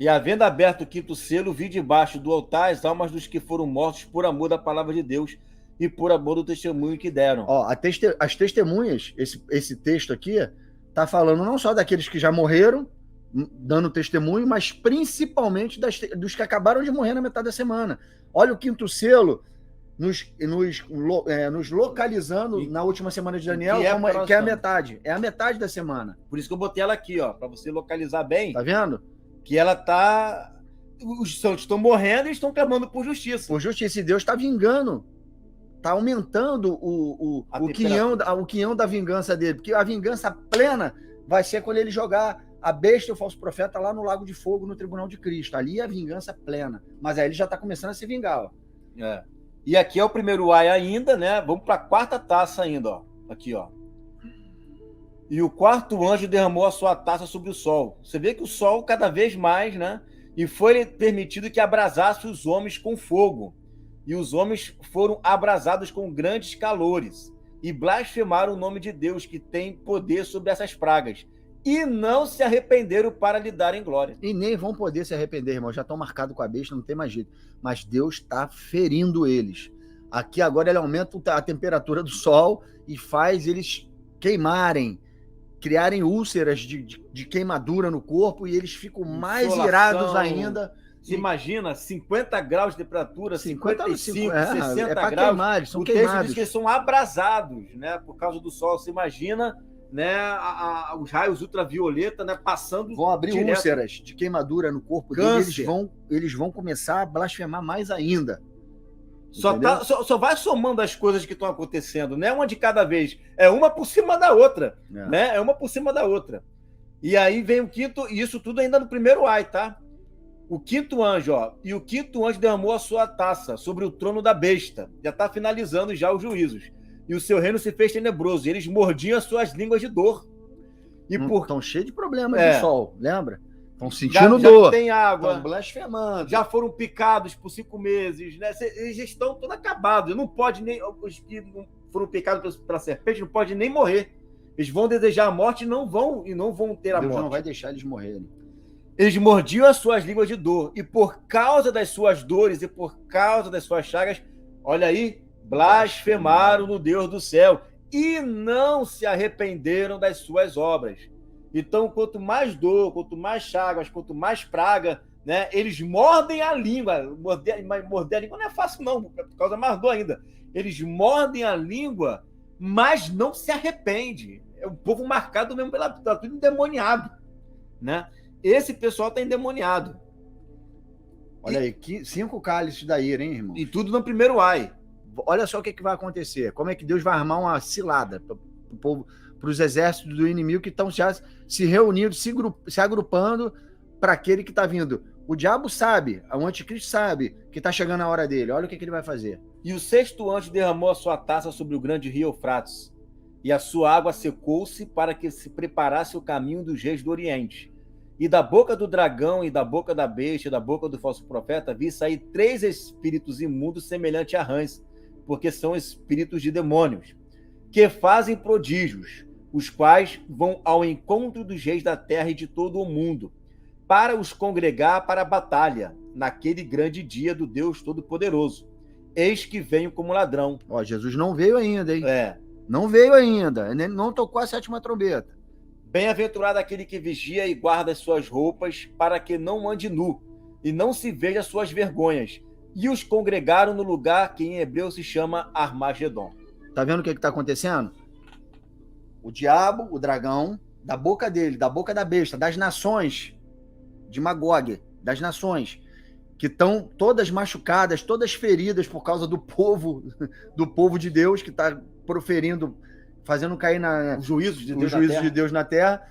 E havendo aberto o quinto selo, vi debaixo do altar as almas dos que foram mortos por amor da palavra de Deus e por amor do testemunho que deram. Ó, as testemunhas, esse texto aqui, tá falando não só daqueles que já morreram, dando testemunho, mas principalmente dos que acabaram de morrer na metade da semana. Olha o quinto selo nos localizando na última semana de Daniel, que é a metade. É a metade da semana. Por isso que eu botei ela aqui, ó, para você localizar bem. Tá vendo? Que ela tá... Os santos estão morrendo e estão clamando por justiça. Por justiça. E Deus está vingando. Está aumentando o quinhão da vingança dele. Porque a vingança plena vai ser quando ele jogar a besta e o falso profeta lá no Lago de Fogo, no Tribunal de Cristo. Ali é a vingança plena. Mas aí ele já está começando a se vingar. Ó. E aqui é o primeiro ai ainda, né? Vamos para a quarta taça ainda, ó. Aqui, ó. E o quarto anjo derramou a sua taça sobre o sol. Você vê que o sol cada vez mais, né? E foi permitido que abrasasse os homens com fogo. E os homens foram abrasados com grandes calores. E blasfemaram o nome de Deus, que tem poder sobre essas pragas. E não se arrependeram para lhe darem glória. E nem vão poder se arrepender, irmão. Já estão marcados com a besta, não tem mais jeito. Mas Deus está ferindo eles. Aqui agora ele aumenta a temperatura do sol e faz eles queimarem, criarem úlceras de queimadura no corpo, e eles ficam mais Insolação. Irados ainda. Você imagina, 50 graus de temperatura, 55, 60 é pra graus. Queimar, eles são o texto queimados. diz que eles são abrasados, né, por causa do sol. Você imagina, né, os raios ultravioleta, né, passando. Vão abrir direto. úlceras de queimadura no corpo deles, eles vão começar a blasfemar mais ainda. Só vai somando as coisas que estão acontecendo, não é uma de cada vez, é uma por cima da outra, né? É uma por cima da outra. E aí vem o quinto, e isso tudo ainda no primeiro ai, tá? O quinto anjo, ó, e o quinto anjo derramou a sua taça sobre o trono da besta. Já está finalizando já os juízos. E o seu reino se fez tenebroso, e eles mordiam as suas línguas de dor. E Estão cheios de problemas de sol, lembra? Estão sentindo já dor. Tem água. Estão blasfemando. Já foram picados por 5 meses, né? Eles já estão todos acabados. Não pode nem. Os que não foram picados pela serpente não podem nem morrer. Eles vão desejar a morte e não vão ter a morte. Deus não vai deixar eles morrerem. Eles mordiam as suas línguas de dor. E por causa das suas dores e por causa das suas chagas, olha aí, blasfemaram no Deus do céu e não se arrependeram das suas obras. Então, quanto mais dor, quanto mais chagas, quanto mais praga, né, eles mordem a língua. Morder a língua não é fácil, não, causa mais dor ainda. Eles mordem a língua, mas não se arrepende. É um povo marcado mesmo pela tudo endemoniado, né? Esse pessoal está endemoniado. Olha aí, 5 cálices da ira, hein, irmão? E tudo no primeiro ai. Olha só o que vai acontecer. Como é que Deus vai armar uma cilada para o povo, para os exércitos do inimigo que estão já se reunindo, se agrupando para aquele que está vindo. O diabo sabe, o anticristo sabe que está chegando a hora dele. Olha o que ele vai fazer. E o sexto anjo derramou a sua taça sobre o grande rio Eufrates, e a sua água secou-se para que se preparasse o caminho dos reis do Oriente. E da boca do dragão, e da boca da besta, e da boca do falso profeta, vi sair 3 espíritos imundos semelhantes a rãs, porque são espíritos de demônios, que fazem prodígios, os quais vão ao encontro dos reis da terra e de todo o mundo, para os congregar para a batalha, naquele grande dia do Deus Todo-Poderoso. Eis que venho como ladrão. Ó, Jesus não veio ainda, hein? É. Não veio ainda, ele não tocou a 7ª trombeta. Bem-aventurado aquele que vigia e guarda as suas roupas, para que não ande nu, e não se veja as suas vergonhas. E os congregaram no lugar que em hebreu se chama Armagedon. Tá vendo o que está acontecendo? O diabo, o dragão, da boca dele, da boca da besta, das nações de Magog, das nações, que estão todas machucadas, todas feridas por causa do povo de Deus, que está proferindo, fazendo cair os juízos de Deus na terra.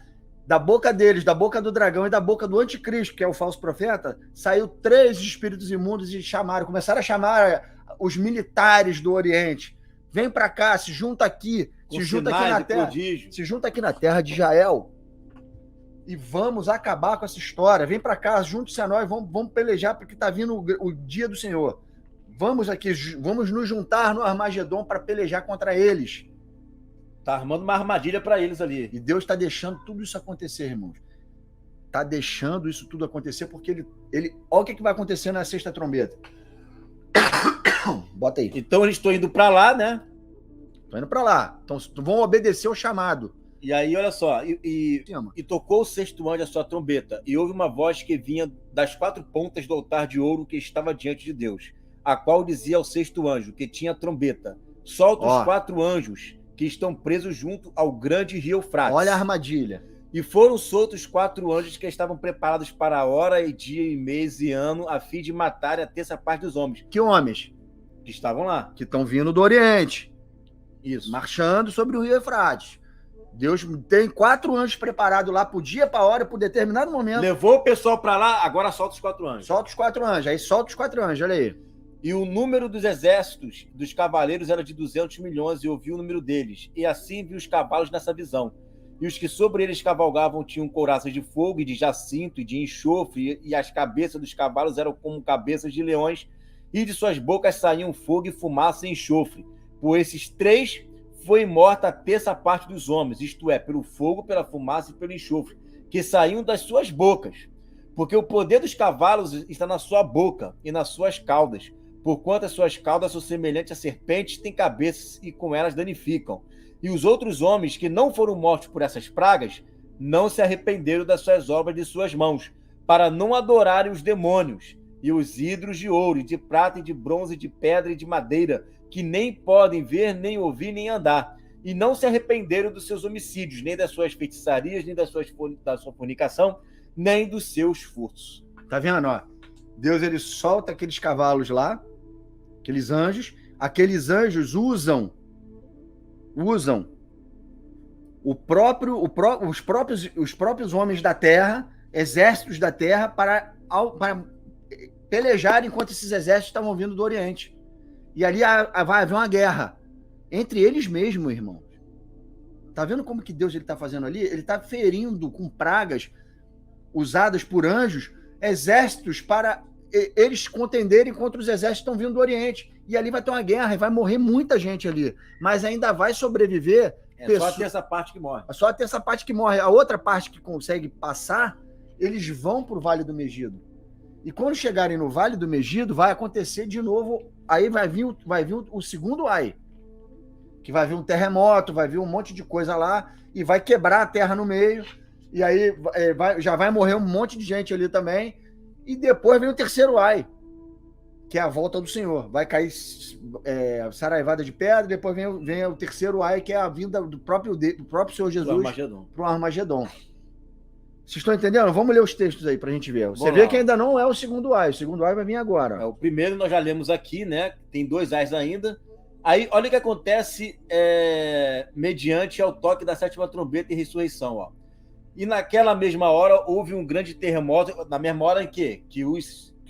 Da boca deles, da boca do dragão e da boca do anticristo, que é o falso profeta, saiu 3 espíritos imundos e começaram a chamar os militares do Oriente. Vem para cá, se junta aqui, se junta aqui na terra de Israel e vamos acabar com essa história. Vem para cá, junte-se a nós, vamos pelejar porque está vindo o dia do Senhor. Vamos nos juntar no Armagedon para pelejar contra eles. Tá armando uma armadilha para eles ali. E Deus está deixando tudo isso acontecer, irmãos. Está deixando isso tudo acontecer porque ele olha o que vai acontecer na 6ª trombeta. Bota aí. Então eles estão indo para lá, né? Estão indo para lá. Então vão obedecer o chamado. E aí, olha só, e tocou o 6º anjo a sua trombeta, e houve uma voz que vinha das 4 pontas do altar de ouro que estava diante de Deus, a qual dizia ao 6º anjo, que tinha trombeta: solta os 4 anjos que estão presos junto ao grande rio Eufrates. Olha a armadilha. E foram soltos 4 anjos que estavam preparados para a hora e dia e mês e ano, a fim de matar a 1/3 parte dos homens. Que homens? Que estavam lá. Que estão vindo do Oriente. Isso. Marchando sobre o rio Eufrates. Deus tem 4 anjos preparados lá por dia, para hora, por determinado momento. Levou o pessoal para lá, agora solta os 4 anjos. Solta os 4 anjos. Aí solta os 4 anjos, olha aí. E o número dos exércitos dos cavaleiros era de 200 milhões, e ouvi o número deles. E assim vi os cavalos nessa visão. e os que sobre eles cavalgavam tinham couraças de fogo e de jacinto e de enxofre, e as cabeças dos cavalos eram como cabeças de leões, e de suas bocas saíam fogo e fumaça e enxofre. Por esses três foi morta a terça parte dos homens, isto é, pelo fogo, pela fumaça e pelo enxofre, que saíam das suas bocas. Porque o poder dos cavalos está na sua boca e nas suas caudas, porquanto as suas caudas são semelhantes a serpentes, têm cabeças e com elas danificam. E os outros homens que não foram mortos por essas pragas não se arrependeram das suas obras de suas mãos, para não adorarem os demônios e os ídolos de ouro, e de prata, e de bronze, e de pedra e de madeira, que nem podem ver, nem ouvir, nem andar. E não se arrependeram dos seus homicídios, nem das suas feitiçarias, nem da sua fornicação, nem dos seus furtos. Tá vendo, ó? Deus, ele solta aqueles cavalos lá, aqueles anjos usam os próprios homens da terra, exércitos da terra, para pelejar enquanto esses exércitos estavam vindo do Oriente. E ali vai haver uma guerra entre eles mesmos, irmãos. Tá vendo como que Deus está fazendo ali? Ele está ferindo com pragas usadas por anjos exércitos para eles contenderem contra os exércitos que estão vindo do Oriente. E ali vai ter uma guerra e vai morrer muita gente ali. Mas ainda vai sobreviver. Só a terça parte que morre. Só a terça parte que morre. A outra parte que consegue passar, eles vão para o Vale do Megido. E quando chegarem no Vale do Megido, vai acontecer de novo. Aí vai vir o segundo ai. Que vai vir um terremoto, vai vir um monte de coisa lá e vai quebrar a terra no meio. E aí já vai morrer um monte de gente ali também. E depois vem o terceiro ai, que é a volta do Senhor. Vai cair saraivada de pedra, depois vem o terceiro ai, que é a vinda do próprio Senhor Jesus para o Armagedon. Vocês estão entendendo? Vamos ler os textos aí para a gente ver. Você vê que ainda não é o segundo ai. O segundo ai vai vir agora. O primeiro nós já lemos aqui, né? Tem 2 ais ainda. Aí, olha o que acontece mediante ao toque da 7ª trombeta e ressurreição, ó. E naquela mesma hora houve um grande terremoto, na mesma hora em que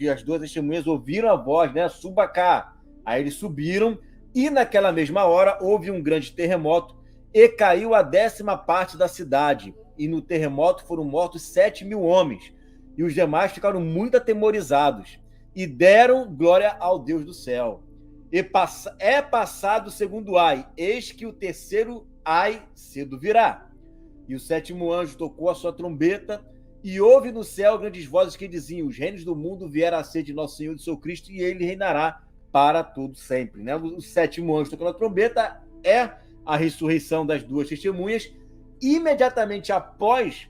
as 2 testemunhas ouviram a voz, né? Suba cá. Aí eles subiram, e naquela mesma hora houve um grande terremoto, e caiu a 10ª parte da cidade. E no terremoto foram mortos 7.000 homens, e os demais ficaram muito atemorizados, e deram glória ao Deus do céu. É passado o segundo ai, eis que o terceiro ai cedo virá. E o 7º anjo tocou a sua trombeta, e houve no céu grandes vozes que diziam: os reinos do mundo vieram a ser de nosso Senhor e de seu Cristo, e ele reinará para todo sempre. Né? O 7º anjo tocando a trombeta é a ressurreição das 2 testemunhas. Imediatamente após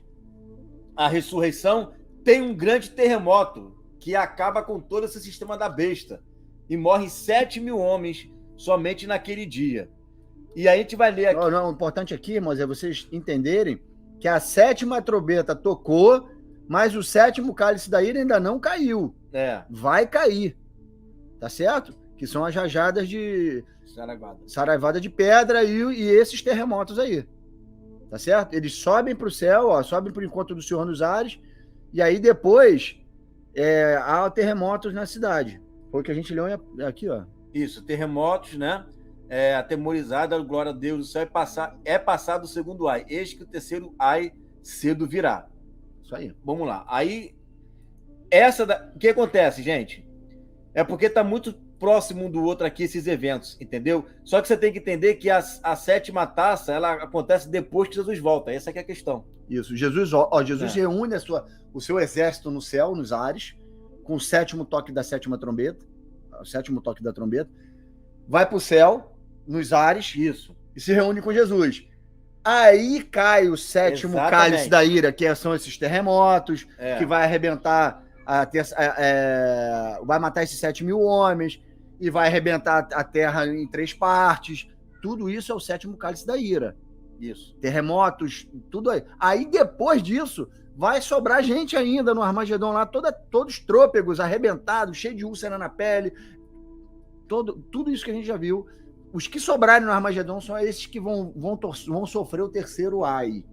a ressurreição, tem um grande terremoto que acaba com todo esse sistema da besta. E morrem 7.000 homens somente naquele dia. E aí a gente vai ler aqui. O importante aqui, irmãos, é vocês entenderem que a 7ª trombeta tocou, mas o 7º cálice da ira ainda não caiu. Vai cair. Tá certo? Que são as rajadas de saraivada de pedra e esses terremotos aí. Tá certo? Eles sobem para o céu, ó, sobem para o encontro do Senhor nos ares, e aí depois há terremotos na cidade. Foi o que a gente leu aqui, ó. Isso, terremotos, né? Atemorizada, glória a Deus do céu, é passado o segundo ai. Eis que o terceiro ai cedo virá. Isso aí. Vamos lá. Aí, o que acontece, gente? É porque está muito próximo um do outro aqui esses eventos, entendeu? Só que você tem que entender que a 7ª taça, ela acontece depois que Jesus volta. Essa que é a questão. Isso. Jesus reúne o seu exército no céu, nos ares, com o 7º toque da 7ª trombeta, o 7º toque da trombeta, vai para o céu, nos ares, isso, e se reúne com Jesus. Aí cai o 7º cálice da ira, que são esses terremotos, que vai arrebentar, vai matar esses 7.000 homens, e vai arrebentar a terra em 3 partes. Tudo isso é o 7º cálice da ira. Isso. Terremotos, tudo aí. Aí depois disso, vai sobrar gente ainda no Armagedon lá, todos trôpegos, arrebentados, cheios de úlcera na pele. Tudo isso que a gente já viu. Os que sobrarem no Armagedon são esses que vão sofrer o terceiro ai,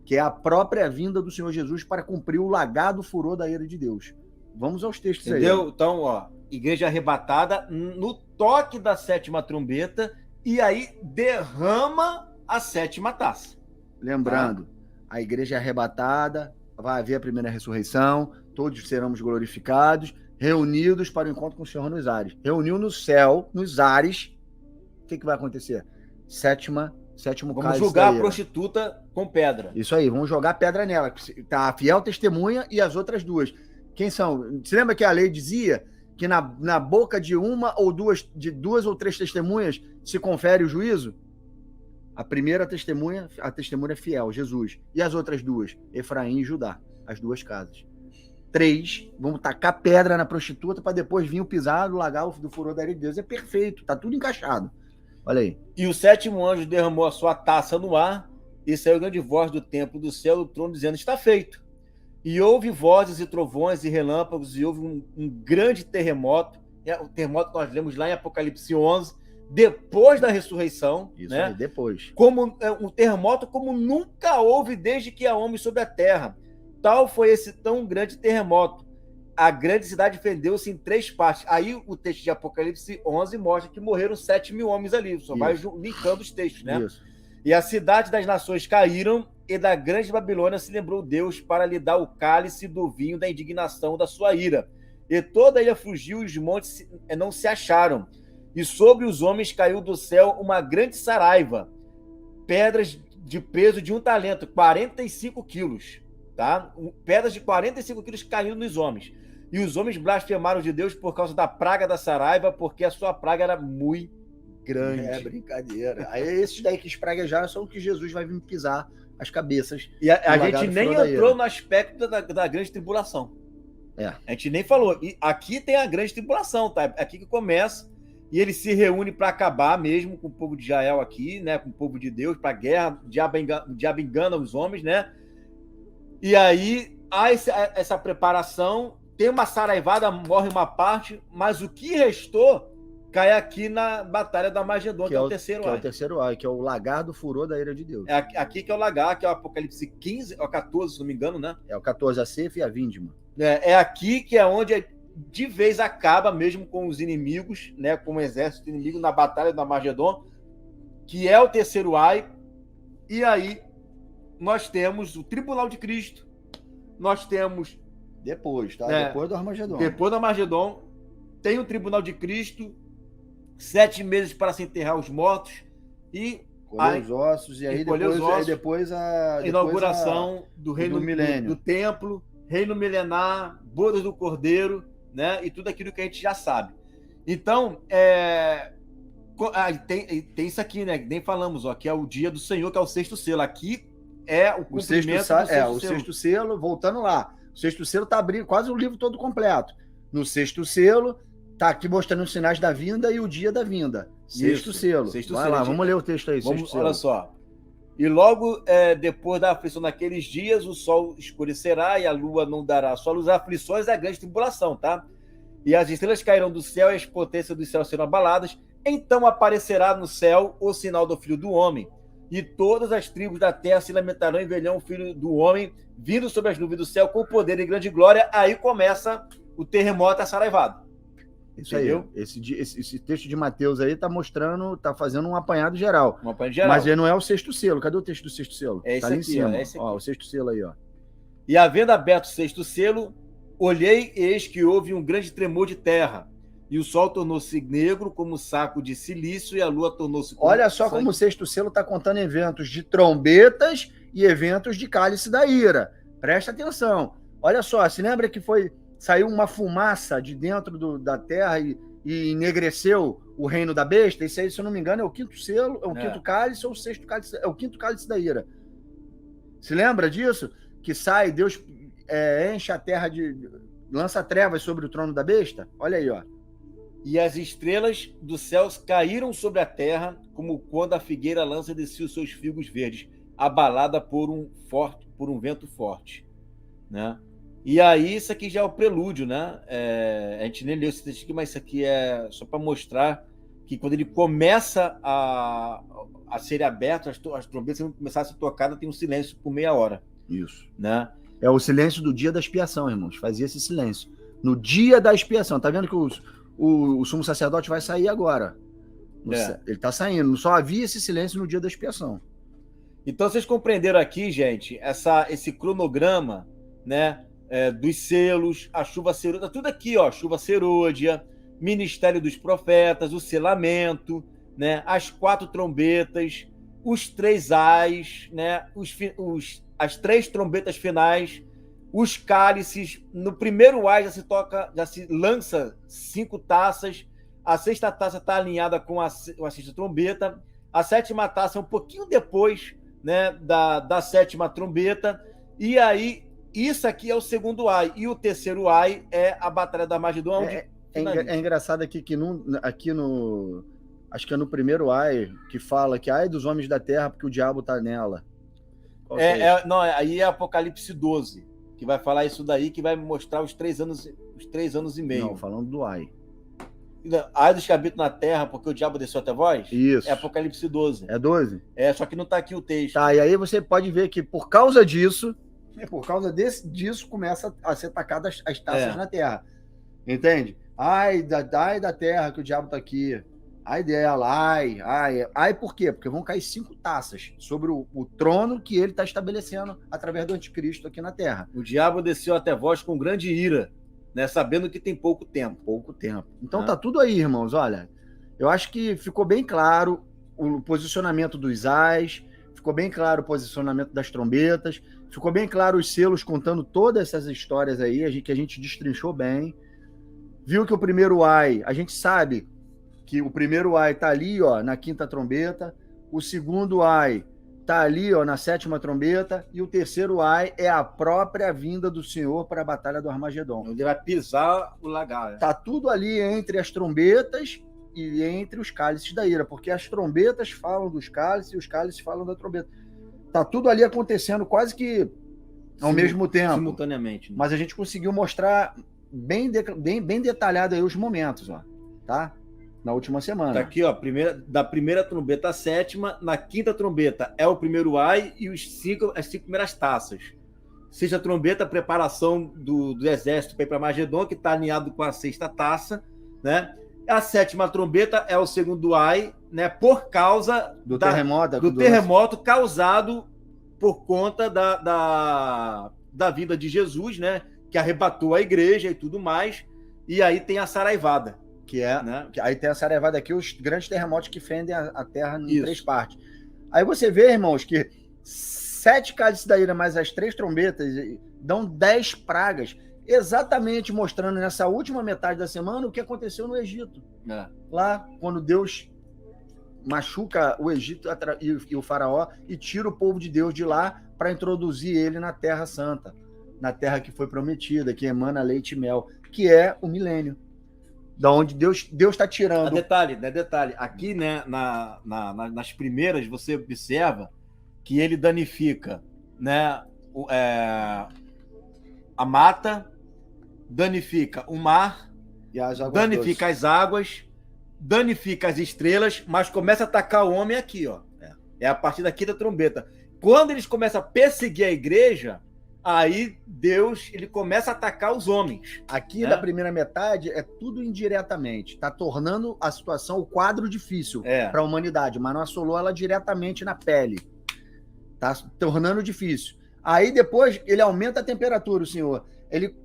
que é a própria vinda do Senhor Jesus para cumprir o lagado furor da ira de Deus. Vamos aos textos. Entendeu? Aí. Então, ó, igreja arrebatada no toque da 7ª trombeta, e aí derrama a 7ª taça. lembrando, a igreja é arrebatada, vai haver a primeira ressurreição, todos seremos glorificados, reunidos para o encontro com o Senhor nos ares. Reuniu no céu, nos ares, o que vai acontecer? Sétimo Vamos julgar a prostituta com pedra. Isso aí, vamos jogar pedra nela. Tá a fiel testemunha e as outras duas. Quem são? Você lembra que a lei dizia que na boca de uma ou duas ou três testemunhas se confere o juízo? A primeira testemunha, a testemunha fiel, Jesus. E as outras duas? Efraim e Judá, as duas casas. 3, vamos tacar pedra na prostituta para depois vir o pisar do lagar do furor da ira de Deus. É perfeito, tá tudo encaixado. Olha aí. E o 7º anjo derramou a sua taça no ar e saiu grande voz do templo do céu do trono dizendo: está feito. E houve vozes e trovões e relâmpagos e houve um grande terremoto. O terremoto que nós lemos lá em Apocalipse 11, depois da ressurreição. Isso né? aí, depois. Como um terremoto como nunca houve desde que há homem sobre a terra. Tal foi esse tão grande terremoto. A grande cidade fendeu-se em 3 partes. Aí o texto de Apocalipse 11 mostra que morreram 7.000 homens ali. Só vai linkando os textos, né? Isso. E a cidade das nações caíram, e da grande Babilônia se lembrou Deus para lhe dar o cálice do vinho da indignação da sua ira. E toda a ilha fugiu e os montes não se acharam. E sobre os homens caiu do céu uma grande saraiva, pedras de peso de 1 talento, 45 quilos. Tá? Pedras de 45 quilos caindo nos homens. E os homens blasfemaram de Deus por causa da praga da saraiva, porque a sua praga era muito grande. É brincadeira. Aí esses daí que espraguejaram são que Jesus vai vir pisar as cabeças. E a gente nem entrou no aspecto da grande tribulação. A gente nem falou. E aqui tem a grande tribulação, tá? Aqui que começa. E ele se reúne para acabar mesmo com o povo de Israel aqui, né? Com o povo de Deus, para a guerra. O diabo engana os homens, né? E aí há essa preparação, tem uma saraivada, morre uma parte, mas o que restou cai aqui na Batalha do Armagedon, que é o terceiro ai. Que é o terceiro ai, que é o lagar do furor da ira de Deus. É aqui que é o lagar, que é o Apocalipse 15, ou 14, se não me engano, né? É o 14, a Sefa e a Vindima. É aqui que é onde de vez acaba mesmo com os inimigos, né? Com o exército inimigo na Batalha do Armagedon, que é o terceiro ai. E aí nós temos o Tribunal de Cristo, nós temos... Depois, tá? Depois do Armagedon. Depois do Armagedon, tem o Tribunal de Cristo, 7 meses para se enterrar os mortos e... Colher os ossos, e aí depois a inauguração do reino do milênio. Do templo, reino milenar, bodas do Cordeiro, né? E tudo aquilo que a gente já sabe. Então, tem isso aqui, né? Nem falamos, ó, que é o dia do Senhor, que é o 6º selo. Aqui é o cumprimento do sexto selo. O 6º selo, voltando lá. O 6º selo está abrindo quase o livro todo completo. No 6º selo, está aqui mostrando os sinais da vinda e o dia da vinda. 6º selo. Vai lá, vamos ler o texto aí. Olha só. E logo depois da aflição naqueles dias, o sol escurecerá e a lua não dará sua luz. As aflições é a grande tribulação, tá? E as estrelas cairão do céu e as potências do céu serão abaladas. Então aparecerá no céu o sinal do Filho do Homem. E todas as tribos da terra se lamentarão e verão o Filho do Homem vindo sobre as nuvens do céu com poder e grande glória. Aí começa o terremoto saraivado. Isso aí. Esse texto de Mateus aí tá mostrando, tá fazendo um apanhado geral. Mas ele não é o 6º selo. Cadê o texto do 6º selo? É esse tá ali aqui, em cima. ó, esse aqui. Ó, o 6º selo aí, ó. E havendo aberto o 6º selo, olhei e eis que houve um grande tremor de terra. E o sol tornou-se negro como saco de silício e a lua tornou-se... Olha só como o 6º selo está contando eventos de trombetas e eventos de cálice da ira. Presta atenção. Olha só, se lembra que saiu uma fumaça de dentro da terra e enegreceu o reino da besta? Isso aí, se eu não me engano, é o 5º selo, é o 5º cálice ou o 6º cálice, é o 5º cálice da ira. Se lembra disso? Que sai, Deus enche a terra lança trevas sobre o trono da besta? Olha aí, ó. E as estrelas dos céus caíram sobre a terra, como quando a figueira lança de si os seus figos verdes, abalada por um vento forte, né? E aí isso aqui já é o prelúdio, né? A gente nem leu esse texto aqui, mas isso aqui é só para mostrar que quando ele começa a ser aberto, as trombetas vão começar a ser tocadas, tem um silêncio por meia hora. Isso. Né? É o silêncio do dia da expiação, irmãos. Fazia esse silêncio. No dia da expiação. Tá vendo que o sumo sacerdote vai sair agora. Ele está saindo. Só havia esse silêncio no dia da expiação. Então, vocês compreenderam aqui, gente, esse cronograma, né, dos selos, a chuva serôdia, tudo aqui, ó, chuva serôdia, ministério dos profetas, o selamento, né, as 4 trombetas, os 3 ais, né, as 3 trombetas finais, os cálices. No primeiro ai já se lança 5 taças, a 6ª taça está alinhada com a 6ª trombeta, a 7ª taça é um pouquinho depois, né, da 7ª trombeta, e aí isso aqui é o segundo ai, e o terceiro ai é a Batalha do Armagedon. É engraçado aqui que acho que é no primeiro ai que fala que ai dos homens da terra porque o diabo tá nela. Não, aí é Apocalipse 12, que vai falar isso daí, que vai mostrar os 3 anos e meio. Não, falando do ai. Ai dos que habitam na terra, porque o diabo desceu até vós? Isso. É Apocalipse 12. É 12? Só que não tá aqui o texto. Tá, e aí você pode ver que por causa disso, disso começa a ser tacadas as taças na terra. Entende? Ai da terra que o diabo tá aqui. Ai dela, ai por quê? Porque vão cair 5 taças sobre o trono que ele está estabelecendo através do anticristo aqui na terra. O diabo desceu até vós com grande ira, né, sabendo que tem pouco tempo. Então tá tudo aí, irmãos. Olha, eu acho que ficou bem claro o posicionamento dos ais, ficou bem claro o posicionamento das trombetas, ficou bem claro os selos contando todas essas histórias aí, que a gente destrinchou bem. Viu que o primeiro ai, a gente sabe que o primeiro ai tá ali, ó, na 5ª trombeta, o segundo ai tá ali, ó, na 7ª trombeta, e o terceiro ai é a própria vinda do Senhor para a Batalha do Armagedon. Ele vai pisar o lagar. Tá tudo ali entre as trombetas e entre os cálices da ira, porque as trombetas falam dos cálices e os cálices falam da trombeta. Tá tudo ali acontecendo quase que ao mesmo tempo. Simultaneamente. Né? Mas a gente conseguiu mostrar bem detalhado aí os momentos, ó, tá? Na última semana. Tá aqui, ó, da primeira trombeta à 7ª, na 5ª trombeta é o primeiro ai e as 5 primeiras taças. 6ª trombeta, preparação do exército para ir para Armagedon, que está alinhado com a 6ª taça, né? A 7ª trombeta é o segundo ai, né? Por causa do terremoto causado por conta da vida de Jesus, né? Que arrebatou a igreja e tudo mais. E aí tem a saraivada. Né? Aí tem a saraivada aqui, os grandes terremotos que fendem a terra em 3 partes. Aí você vê, irmãos, que 7 cálices da ira mais as 3 trombetas dão 10 pragas, exatamente mostrando nessa última metade da semana o que aconteceu no Egito. Lá, quando Deus machuca o Egito e o faraó e tira o povo de Deus de lá para introduzir ele na Terra Santa, na terra que foi prometida, que emana leite e mel, que é o milênio. Da onde Deus está tirando. Detalhe. Aqui, né, nas primeiras, você observa que ele danifica, né, a mata, danifica o mar, danifica as águas, danifica as estrelas, mas começa a atacar o homem aqui, ó. É a partir daqui da trombeta. Quando eles começam a perseguir a igreja, aí Deus ele começa a atacar os homens. Aqui da primeira metade é tudo indiretamente. Está tornando a situação, o quadro difícil para a humanidade, mas não assolou ela diretamente na pele. Está tornando difícil. Aí depois ele aumenta a temperatura, o Senhor. Ele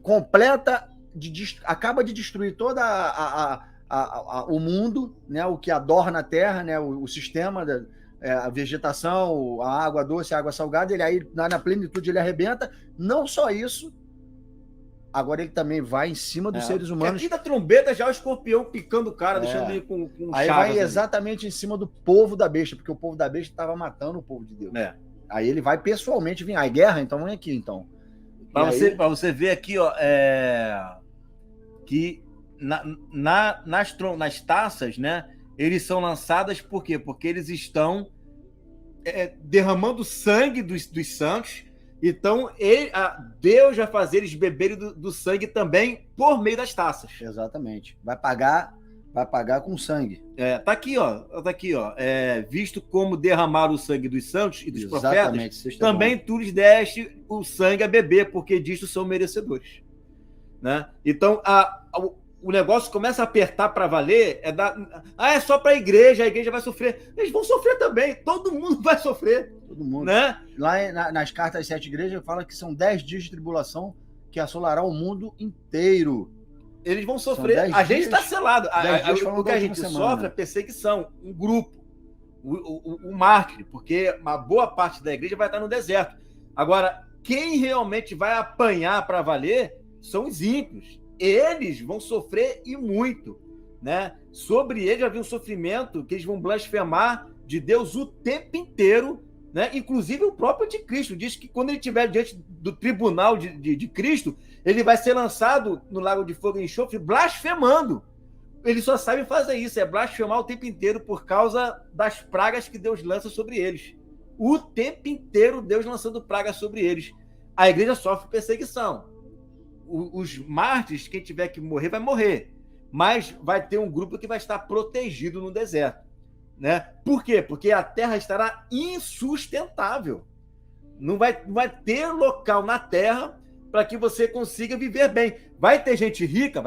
completa, acaba de destruir toda o mundo, né, o que adorna a terra, né, o sistema a vegetação, a água doce, a água salgada, ele aí na plenitude ele arrebenta. Não só isso, agora ele também vai em cima dos seres humanos. Aqui da trombeta já o escorpião picando o cara, deixando ele com aí vai exatamente em cima do povo da besta, porque o povo da besta estava matando o povo de Deus. Aí ele vai pessoalmente vir. A guerra, então, vem aqui, então. Para você ver aqui, ó, que nas taças, né, eles são lançadas por quê? Porque eles estão derramando sangue dos santos. Então, Deus vai fazer eles beberem do sangue também por meio das taças. Exatamente. Vai pagar com sangue. Tá aqui, ó. Visto como derramaram o sangue dos santos e dos profetas, também tu lhes deste o sangue a beber, porque disto são merecedores. Né? Então, o negócio começa a apertar para valer, é só para a igreja vai sofrer. Eles vão sofrer também, todo mundo vai sofrer. Todo mundo. Né? Lá nas cartas às 7 igrejas fala que são 10 dias de tribulação que assolará o mundo inteiro. Eles vão sofrer. A gente está selado. O que a gente sofre é perseguição, um grupo, o mártir, porque uma boa parte da igreja vai estar no deserto. Agora, quem realmente vai apanhar para valer são os ímpios. Eles vão sofrer e muito, né? Sobre eles vai vir um sofrimento que eles vão blasfemar de Deus o tempo inteiro, né? Inclusive o próprio anticristo diz que quando ele estiver diante do tribunal de Cristo, ele vai ser lançado no lago de fogo e enxofre blasfemando. Eles só sabem fazer isso, é blasfemar o tempo inteiro por causa das pragas que Deus lança sobre eles. O tempo inteiro Deus lançando pragas sobre eles. A igreja sofre perseguição. Os mártires, quem tiver que morrer, vai morrer. Mas vai ter um grupo que vai estar protegido no deserto. Né? Por quê? Porque a terra estará insustentável. Não vai ter local na terra para que você consiga viver bem. Vai ter gente rica,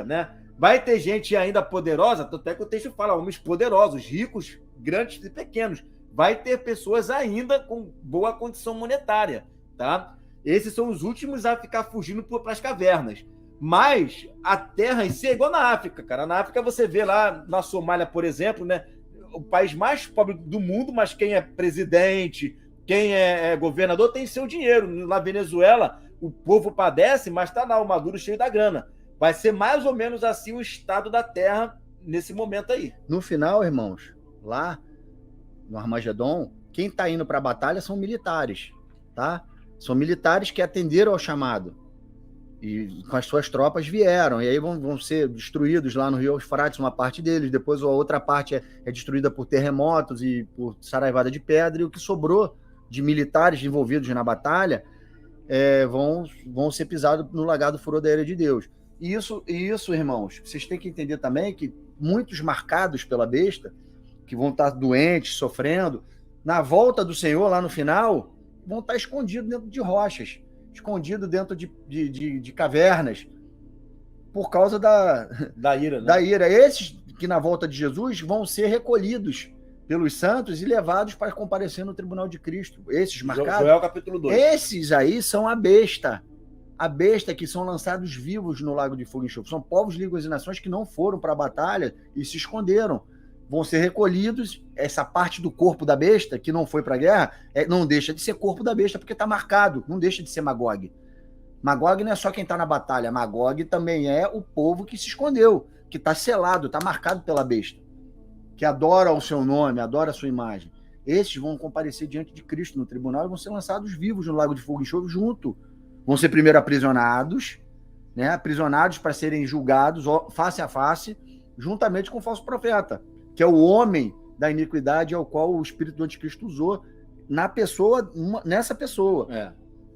né? Vai ter gente ainda poderosa, até que o texto fala, homens poderosos, ricos, grandes e pequenos. Vai ter pessoas ainda com boa condição monetária, tá? Esses são os últimos a ficar fugindo para as cavernas. Mas a terra em si é igual na África, cara. Na África você vê lá na Somália, por exemplo, né? O país mais pobre do mundo, mas quem é presidente, quem é governador tem seu dinheiro. Na Venezuela, o povo padece, mas está lá o Maduro cheio da grana. Vai ser mais ou menos assim o estado da terra nesse momento aí. No final, irmãos, lá no Armagedon, quem está indo para a batalha são militares, tá? São militares que atenderam ao chamado e com as suas tropas vieram, e aí vão ser destruídos lá no Rio Eufrates, uma parte deles, depois a outra parte é destruída por terremotos e por saraivada de pedra, e o que sobrou de militares envolvidos na batalha vão ser pisados no lagar do furor da ira de Deus. E isso, irmãos, vocês têm que entender também que muitos marcados pela besta, que vão estar doentes, sofrendo, na volta do Senhor, lá no final, vão estar escondidos dentro de rochas, escondidos dentro de cavernas, por causa da ira, né? Da ira. Esses que na volta de Jesus vão ser recolhidos pelos santos e levados para comparecer no tribunal de Cristo. Esses marcados. Joel capítulo 2. Esses aí são a besta que são lançados vivos no lago de fogo e enxofre. São povos, línguas e nações que não foram para a batalha e se esconderam. Vão ser recolhidos, essa parte do corpo da besta, que não foi para a guerra, não deixa de ser corpo da besta, porque está marcado, não deixa de ser Magog. Magog não é só quem está na batalha, Magog também é o povo que se escondeu, que está selado, está marcado pela besta, que adora o seu nome, adora a sua imagem. Esses vão comparecer diante de Cristo no tribunal e vão ser lançados vivos no lago de fogo e enxofre junto. Vão ser primeiro aprisionados, né? Aprisionados para serem julgados face a face, juntamente com o falso profeta, que é o homem da iniquidade ao qual o espírito do anticristo usou nessa pessoa.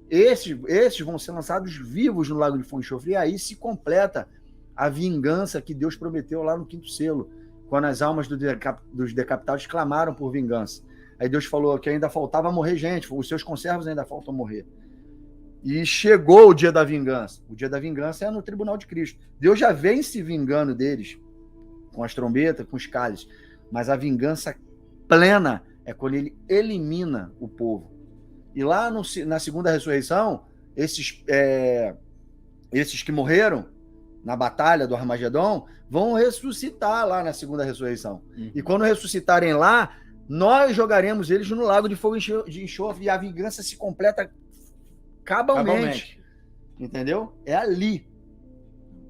Esses vão ser lançados vivos no lago de fogo e enxofre, e aí se completa a vingança que Deus prometeu lá no quinto selo, quando as almas dos decapitados clamaram por vingança. Aí Deus falou que ainda faltava morrer gente, os seus conservos ainda faltam morrer. E chegou o dia da vingança. O dia da vingança é no tribunal de Cristo. Deus já vem se vingando deles, com as trombetas, com os cálices. Mas a vingança plena é quando ele elimina o povo. E lá na segunda ressurreição, esses que morreram na batalha do Armagedon vão ressuscitar lá na segunda ressurreição. E quando ressuscitarem lá, nós jogaremos eles no lago de fogo de enxofre, e a vingança se completa cabalmente. Entendeu? É ali.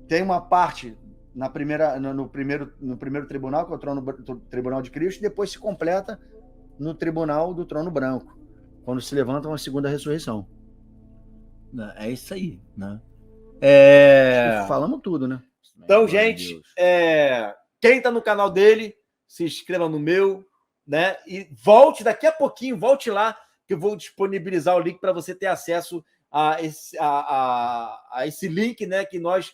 Tem uma parte no primeiro tribunal, que é o tribunal de Cristo, e depois se completa no tribunal do trono branco, quando se levantam a segunda ressurreição. É isso aí, né? Falamos tudo, né? Então, gente, quem tá no canal dele, se inscreva no meu, né? E daqui a pouquinho, volte lá, que eu vou disponibilizar o link para você ter acesso a esse link, né, que nós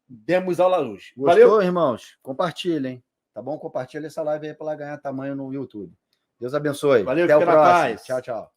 demos aula hoje. Gostou, valeu, irmãos? Compartilhem, tá bom? Compartilha essa live aí para ela ganhar tamanho no YouTube. Deus abençoe. Valeu, até o próximo. Paz. Tchau, tchau.